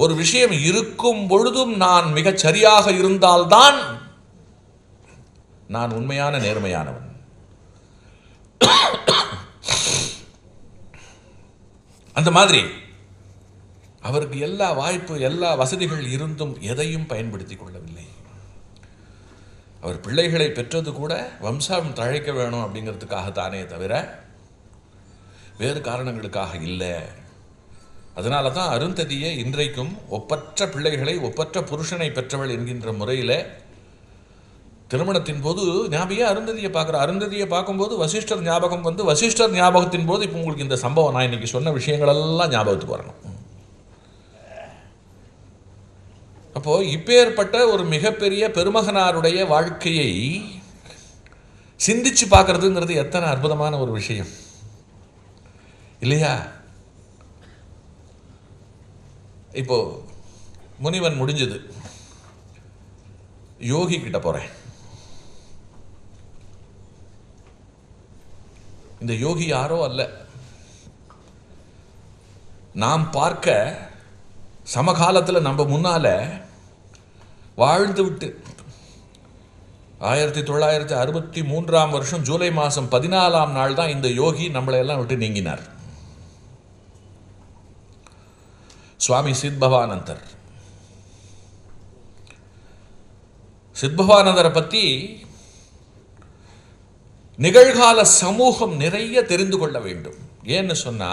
ஒரு விஷயம் இருக்கும் பொழுதும் நான் மிகச் சரியாக இருந்தால்தான் நான் உண்மையான நேர்மையானவன். அந்த மாதிரி அவருக்கு எல்லா வாய்ப்பு, எல்லா வசதிகள் இருந்தும் எதையும் பயன்படுத்தி கொள்ளவில்லை. அவர் பிள்ளைகளை பெற்றது கூட வம்சம் தழைக்க வேணும் அப்படிங்கிறதுக்காகத்தானே தவிர வேறு காரணங்களுக்காக இல்லை. அதனால தான் அருந்ததியை இன்றைக்கும் ஒப்பற்ற பிள்ளைகளை ஒப்பற்ற புருஷனை பெற்றவள் என்கின்ற முறையில் திருமணத்தின் போது ஞாபகம் அருந்ததியை பார்க்குற. அருந்ததியை பார்க்கும்போது வசிஷ்டர் ஞாபகம் வந்து, வசிஷ்டர் ஞாபகத்தின் போது இப்போ உங்களுக்கு இந்த சம்பவம், நான் இன்னைக்கு சொன்ன விஷயங்களெல்லாம் ஞாபகத்துக்கு வரணும். அப்போ இப்பேற்பட்ட ஒரு மிகப்பெரிய பெருமகனாருடைய வாழ்க்கையை சிந்திச்சு பார்க்கறதுங்கிறது எத்தனை அற்புதமான ஒரு விஷயம் இல்லையா? இப்போ முனிவன் முடிஞ்சது, யோகி கிட்ட போறேன். இந்த யோகி யாரோ அல்ல, நாம் பார்க்க சமகாலத்தில் நம்ம முன்னால வாழ்ந்து விட்டு 1963 ஜூலை மாதம் 14 தான் இந்த யோகி நம்மளை எல்லாம் விட்டு நீங்கினார். சுவாமி சித்பவானந்தர். சித்பவானந்தரை பற்றி நிகழ்கால சமூகம் நிறைய தெரிந்து கொள்ள வேண்டும். ஏன்னு சொன்னா,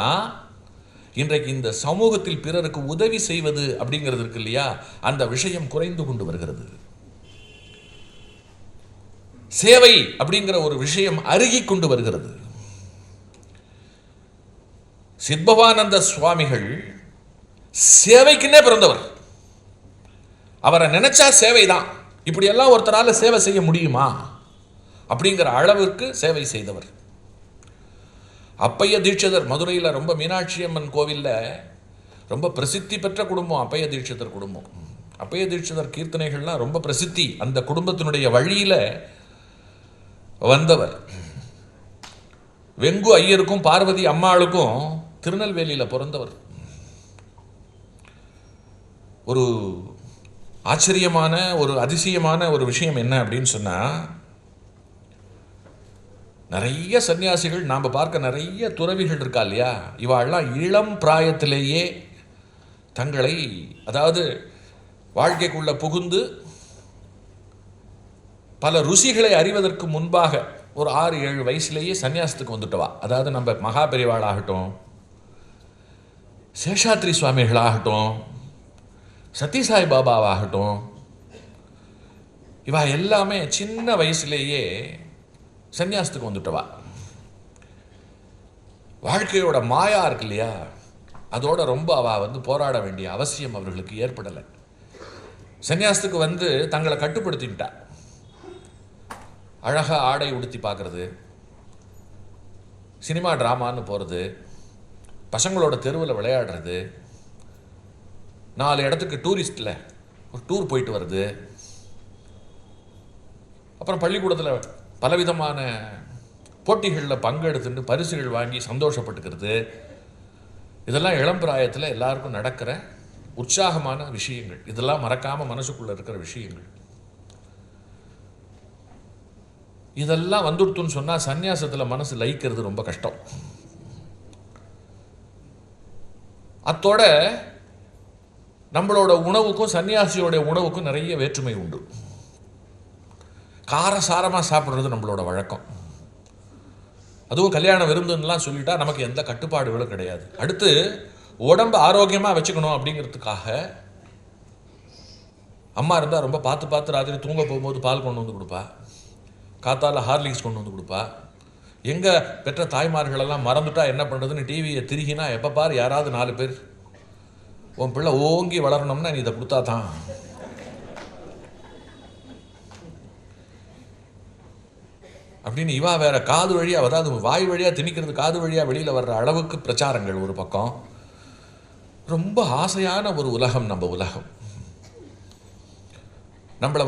இன்றைக்கு இந்த சமூகத்தில் பிறருக்கு உதவி செய்வது அப்படிங்கிறது இருக்கு இல்லையா, அந்த விஷயம் குறைந்து கொண்டு வருகிறது. சேவை அப்படிங்கிற ஒரு விஷயம் அருகி கொண்டு வருகிறது. சித்பவானந்த சுவாமிகள் சேவைக்குன்னே பிறந்தவர். அவரை நினைச்சா சேவைதான். இப்படியெல்லாம் ஒருத்தரால சேவை செய்ய முடியுமா அப்படிங்கிற அளவிற்கு சேவை செய்தவர். அப்பைய தீட்சிதர் மதுரையில் ரொம்ப மீனாட்சி அம்மன் கோவிலில் ரொம்ப பிரசித்தி பெற்ற குடும்பம் அப்பைய தீட்சிதர் குடும்பம். அப்பைய தீட்சிதர் கீர்த்தனைகள்லாம் ரொம்ப பிரசித்தி. அந்த குடும்பத்தினுடைய வழியில் வந்தவர். வெங்கு ஐயருக்கும் பார்வதி அம்மாளுக்கும் திருநெல்வேலியில் பிறந்தவர். ஒரு ஆச்சரியமான ஒரு அதிசயமான ஒரு விஷயம் என்ன அப்படின்னு சொன்னால், நிறைய சன்னியாசிகள் நாம் பார்க்க நிறைய துறவிகள் இருக்கா இல்லையா, இவாள்லாம் இளம் பிராயத்திலேயே தங்களை, அதாவது வாழ்க்கைக்குள்ள புகுந்து பல ருசிகளை அறிவதற்கு முன்பாக ஒரு 6-7 வயசுலேயே சன்னியாசத்துக்கு வந்துட்டவா. அதாவது நம்ம மகா பெரிவாள் ஆகட்டும், சேஷாத்ரி சுவாமிகளாகட்டும், சத்யசாய் பாபாவாகட்டும், இவா எல்லாமே சின்ன வயசுலேயே சன்னியாசத்துக்கு வந்துட்டவா. வாழ்க்கையோட மாயா இருக்கு இல்லையா, அதோட ரொம்ப அவ போராட வேண்டிய அவசியம் அவர்களுக்கு ஏற்படலை. சன்னியாசத்துக்கு வந்து தங்களை கட்டுப்படுத்திக்கிட்டா. அழகாக ஆடை உடுத்தி பார்க்கறது, சினிமா ட்ராமான்னு போகிறது, பசங்களோட தெருவில் விளையாடுறது, 4 இடத்துக்கு டூரிஸ்டில் ஒரு டூர் போயிட்டு வருது, அப்புறம் பள்ளிக்கூடத்தில் பலவிதமான போட்டிகளில் பங்கெடுத்துட்டு பரிசுகள் வாங்கி சந்தோஷப்பட்டுக்கிறது. இதெல்லாம் இளம் பிராயத்தில் எல்லாருக்கும் நடக்கிற உற்சாகமான விஷயங்கள். இதெல்லாம் மறக்காமல் மனசுக்குள்ளே இருக்கிற விஷயங்கள். இதெல்லாம் வந்துடுத்துன்னு சொன்னால் சன்னியாசத்தில் மனசு லயிக்கிறது ரொம்ப கஷ்டம். அத்தோட நம்மளோட உணவுக்கும் சன்னியாசியோட உணவுக்கும் நிறைய வேற்றுமை உண்டு. காரசாரமாக சாப்பிட்றது நம்மளோட வழக்கம். அதுவும் கல்யாண விருந்துன்னெலாம் சொல்லிட்டா நமக்கு எந்த கட்டுப்பாடுகளும் கிடையாது. அடுத்து உடம்பு ஆரோக்கியமாக வச்சுக்கணும் அப்படிங்கிறதுக்காக அம்மா இருந்தால் ரொம்ப பார்த்து பார்த்து ராத்திரி தூங்க போகும்போது பால் கொண்டு வந்து கொடுப்பா, காத்தால ஹார்லிக்ஸ் கொண்டு வந்து கொடுப்பா. எங்கள் பெற்ற தாய்மார்களெல்லாம் மறந்துட்டா என்ன பண்ணுறதுன்னு டிவியை திருகினா எப்போ பாரு யாராவது 4 பேர் உன் பிள்ளை ஓங்கி வளரணும்னா நீ இதை கொடுத்தா தான். அப்படின்னு இவா வேற காது வழியாக, அதாவது வாய் வழியாக திணிக்கிறது காது வழியாக வெளியில் வர்ற அளவுக்கு பிரச்சாரங்கள் ஒரு பக்கம். ரொம்ப ஆசையான ஒரு உலகம் நம்ம உலகம். நம்மளை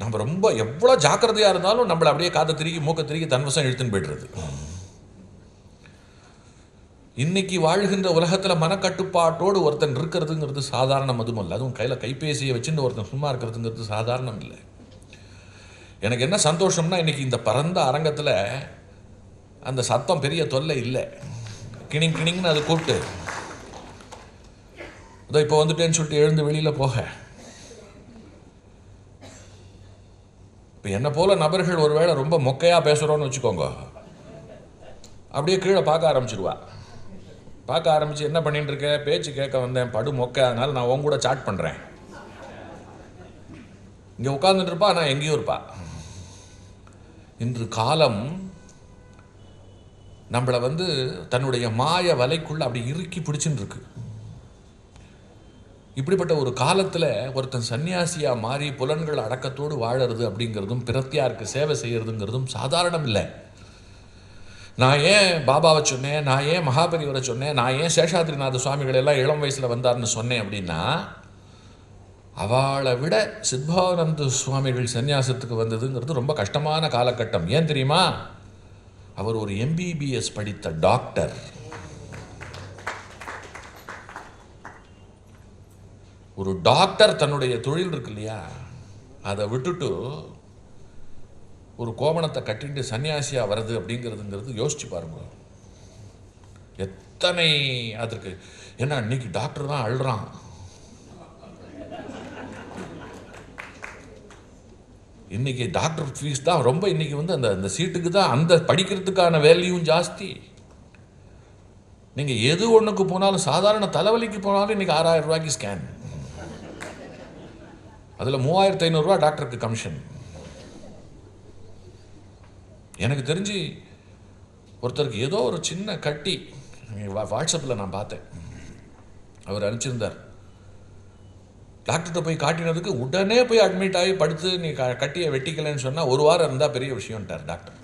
நம்ம ரொம்ப எவ்வளோ ஜாக்கிரதையாக இருந்தாலும் நம்மளை அப்படியே காதை திருக்கி மூக்கை திருக்கி தன்வசம் இழுத்துன்னு போய்டுறது. இன்னைக்கு வாழ்கின்ற உலகத்தில் மனக்கட்டுப்பாட்டோடு ஒருத்தன் இருக்கிறதுங்கிறது சாதாரணம் அதுவும் இல்லை. அதுவும் கையில் கைபேசியை வச்சுட்டு ஒருத்தன் சும்மா இருக்கிறதுங்கிறது சாதாரணம் இல்லை. எனக்கு என்ன சந்தோஷம்னா இன்னைக்கு இந்த பரந்த அரங்கத்தில் அந்த சத்தம் பெரிய தொல்லை இல்லை. கிணிங் கிணிங்னு அதை கூப்பிட்டு அதோ இப்போ வந்துட்டேன்னு சொல்லிட்டு எழுந்து வெளியில் போக, இப்போ என்னை போல நபர்கள் ஒருவேளை ரொம்ப மொக்கையாக பேசுகிறோன்னு வச்சுக்கோங்க, அப்படியே கீழே பார்க்க ஆரம்பிச்சிடுவா. பார்க்க ஆரம்பித்து என்ன பண்ணிட்டு இருக்க, பேச்சு கேட்க வந்தேன், படு மொக்கை, அதனால் நான் உங்க கூட சாட் பண்ணுறேன். இங்கே உட்காந்துட்டு இருப்பா, நான் எங்கேயும் இருப்பா. இன்று காலம் நம்மளை தன்னுடைய மாய வலைக்குள்ள அப்படி இறுக்கி பிடிச்சுன்னு இருக்கு. இப்படிப்பட்ட ஒரு காலத்தில் ஒருத்தன் சன்னியாசியாக மாறி புலன்கள் அடக்கத்தோடு வாழறது அப்படிங்கிறதும் பிரத்தியாருக்கு சேவை செய்யறதுங்கிறதும் சாதாரணம் இல்லை. நான் ஏன் பாபாவை சொன்னேன், நான் ஏன் மகாபெரிவரை சொன்னேன், நான் ஏன் சேஷாத்ரிநாத சுவாமிகள் எல்லாம் இளம் வயசில் வந்தார்னு சொன்னேன் அப்படின்னா, அவளை விட சித்பானந்த சுவாமிகள் சன்னியாசத்துக்கு வந்ததுங்கிறது ரொம்ப கஷ்டமான காலகட்டம். ஏன் தெரியுமா? அவர் ஒரு எம்பிபிஎஸ் படித்த டாக்டர். ஒரு டாக்டர் தன்னுடைய தொழில் இருக்கு இல்லையா, அதை விட்டுட்டு ஒரு கோவணத்தை கட்டிட்டு சன்னியாசியாக வருது அப்படிங்கிறதுங்கிறது யோசிச்சு பாருங்க. எத்தனை அதற்கு ஏன்னா இன்னைக்கு டாக்டர் தான் அழுறான். இன்னைக்கு டாக்டர் ஃபீஸ் தான் ரொம்ப, இன்னைக்கு அந்த சீட்டுக்கு தான் அந்த படிக்கிறதுக்கான வேல்யூவும் ஜாஸ்தி. நீங்கள் எது ஒன்றுக்கு போனாலும், சாதாரண தலைவலிக்கு போனாலும் இன்னைக்கு 6000 ரூபாய்க்கு ஸ்கேன், அதில் 3500 ரூபா டாக்டருக்கு கமிஷன். எனக்கு தெரிஞ்சு ஒருத்தருக்கு ஏதோ ஒரு சின்ன கட்டி வாட்ஸ்அப்பில் நான் பார்த்தேன், அவர் அனுப்பிச்சிருந்தார். டாக்டர்கிட்ட போய் காட்டினதுக்கு உடனே போய் அட்மிட் ஆகி படுத்து நீ கட்டியை வெட்டிக்கலன்னு சொன்னால் 1 வாரம் இருந்தால் பெரிய விஷயம்ட்டார் டாக்டர்.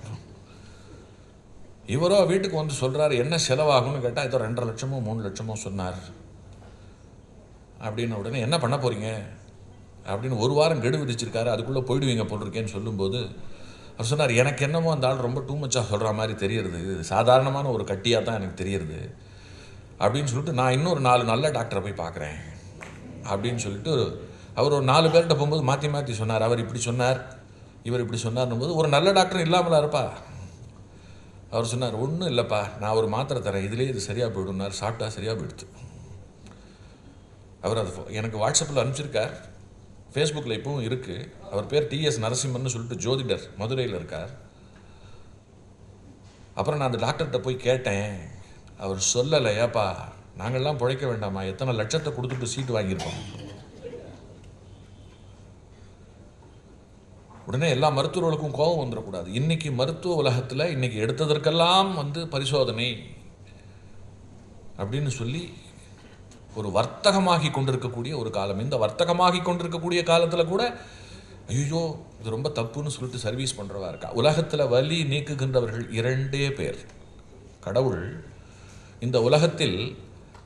இவரோ வீட்டுக்கு சொல்கிறாரு என்ன செலவாகும்னு கேட்டால் ஏதோ 2.5 லட்சமோ 3 லட்சமோ சொன்னார். அப்படின்னு உடனே என்ன பண்ண போகிறீங்க அப்படின்னு 1 வாரம் கெடு விதிச்சிருக்காரு, அதுக்குள்ளே போயிடுவீங்க போட்டிருக்கேன்னு சொல்லும்போது அவர் சொன்னார், எனக்கு என்னமோ அந்த ஆள் ரொம்ப டூ மச்சாக சொல்கிற மாதிரி தெரியுது, இது சாதாரணமான ஒரு கட்டியாக தான் எனக்கு தெரியுது அப்படின்னு சொல்லிட்டு நான் இன்னொரு 4 நல்ல டாக்டரை போய் பார்க்குறேன் அப்படின்னு சொல்லிட்டு அவர் ஒரு 4 பேர்கிட்ட போகும்போது மாற்றி மாற்றி சொன்னார். அவர் இப்படி சொன்னார், இவர் இப்படி சொன்னார்னும் போது ஒரு நல்ல டாக்டர் இல்லாமலா இருப்பா. அவர் சொன்னார், ஒன்றும் இல்லைப்பா, நான் ஒரு மாத்திரை தரேன், இதுலேயே இது சரியாக போய்டுனார். சாப்பிட்டா சரியாக போயிடுது. அவர் அது எனக்கு வாட்ஸ்அப்பில் அனுப்பிச்சிருக்கார், ஃபேஸ்புக்கில் இப்பவும் இருக்குது. அவர் பேர் டிஎஸ் நரசிம்மன்னு சொல்லிட்டு ஜோதிடர், மதுரையில் இருக்கார். அப்புறம் நான் அந்த டாக்டர்கிட்ட போய் கேட்டேன், அவர் சொல்லலை, ஏப்பா நாங்கள்லாம் பிழைக்க வேண்டாமா, எத்தனை லட்சத்தை கொடுத்துட்டு சீட்டு வாங்கியிருக்கோம். உடனே எல்லா மருத்துவர்களுக்கும் கோபம் வந்துடக்கூடாது. இன்னைக்கு மருத்துவ உலகத்தில் இன்னைக்கு எடுத்ததற்கெல்லாம் பரிசோதனை அப்படின்னு சொல்லி ஒரு வர்த்தகமாகி கொண்டிருக்கக்கூடிய ஒரு காலம். இந்த வர்த்தகமாகி கொண்டிருக்கக்கூடிய காலத்தில் கூட ஐயோ இது ரொம்ப தப்புன்னு சொல்லிட்டு சர்வீஸ் பண்ணுறவா இருக்கா. உலகத்தில் வலி நீக்குகின்றவர்கள் 2 பேர். கடவுள் இந்த உலகத்தில்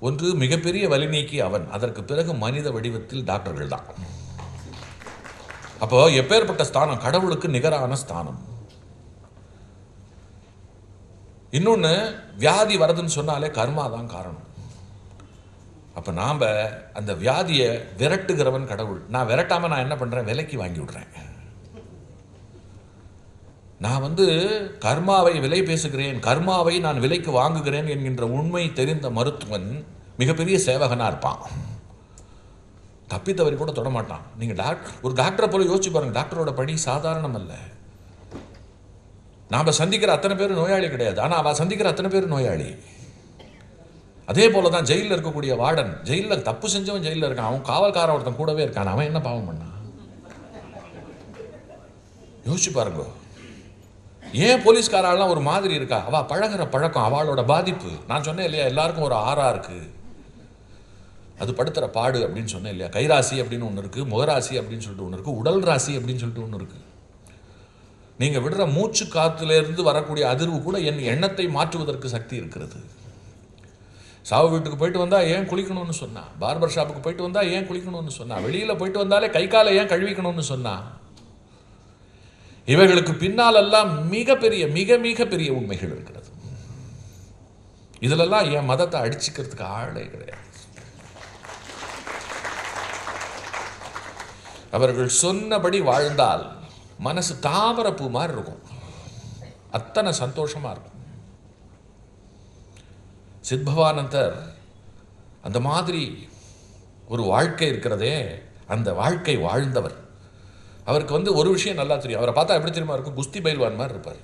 ஒன்று மிகப்பெரிய வலி நீக்கி அவன், அதற்கு பிறகு மனித வடிவத்தில் டாக்டர்கள் தான். அப்போ எப்பேற்பட்ட ஸ்தானம், கடவுளுக்கு நிகரான ஸ்தானம். இன்னொன்று, வியாதி வருதுன்னு சொன்னாலே கர்மா தான் காரணம். அப்போ நாம் அந்த வியாதியை விரட்டுகிறவன் கடவுள். நான் விரட்டாமல் நான் என்ன பண்ணுறேன், விலைக்கு வாங்கி விடுறேன். நான் கர்மாவை விலை பேசுகிறேன், கர்மாவை நான் விலைக்கு வாங்குகிறேன் என்கின்ற உண்மை தெரிந்த மருத்துவன் மிகப்பெரிய சேவகனாக இருப்பான். தப்பித்தவரை கூட தொட மாட்டான். நீங்கள் ஒரு டாக்டரை போல யோசிச்சு பாருங்கள். டாக்டரோட பணி சாதாரணம் அல்ல. நாம் சந்திக்கிற அத்தனை பேர் நோயாளி கிடையாது, ஆனால் அவள் சந்திக்கிற அத்தனை பேர் நோயாளி. அதே போல தான் ஜெயிலில் இருக்கக்கூடிய வார்டன், ஜெயிலில் தப்பு செஞ்சவன் ஜெயிலில் இருக்கான், அவன் காவல்காரன் ஒருத்தன் கூடவே இருக்கான், அவன் என்ன பாவம் பண்ணான்? யோசிச்சு பாருங்க. ஏன் போலீஸ்காரெல்லாம் ஒரு மாதிரி இருக்கா? அவள் பழகிற பழக்கம், அவளோட பாதிப்பு. நான் சொன்னேன் இல்லையா, எல்லாருக்கும் ஒரு ஆறா இருக்குது, அது படுத்துகிற பாடு அப்படின்னு சொன்னேன் இல்லையா. கைராசி அப்படின்னு ஒன்று இருக்குது, முகராசி அப்படின்னு சொல்லிட்டு ஒன்று இருக்குது, உடல் ராசி அப்படின்னு சொல்லிட்டு ஒன்று இருக்குது. நீங்கள் விடுற மூச்சு காற்றுலேருந்து வரக்கூடிய அதிர்வு கூட என் எண்ணத்தை மாற்றுவதற்கு சக்தி இருக்கிறது. சாவு வீட்டுக்கு போயிட்டு வந்தால் ஏன் குளிக்கணும்னு சொன்னா, பார்பர் ஷாப்புக்கு போயிட்டு வந்தால் ஏன் குளிக்கணும்னு சொன்னா, வெளியில் போயிட்டு வந்தாலே கை காலை ஏன் கழுவிக்கணும்னு சொன்னா, இவைகளுக்கு பின்னாலெல்லாம் மிகப்பெரிய மிக மிக பெரிய உண்மைகள் இருக்கிறது. இதிலெல்லாம் என் மதத்தை அடிச்சுக்கிறதுக்கு ஆளே கிடையாது. அவர்கள் சொன்னபடி வாழ்ந்தால் மனசு தாமரப்பூ மாதிரி இருக்கும், அத்தனை சந்தோஷமா இருக்கும். சித்பவானந்தர் அந்த மாதிரி ஒரு வாழ்க்கை இருக்கிறதே, அந்த வாழ்க்கை வாழ்ந்தவர். அவருக்கு ஒரு விஷயம் நல்லா தெரியும். அவரை பார்த்தா எப்படி தெரியுமா இருக்கும்? குஸ்தி பயில்வான் மாதிரி இருப்பார்.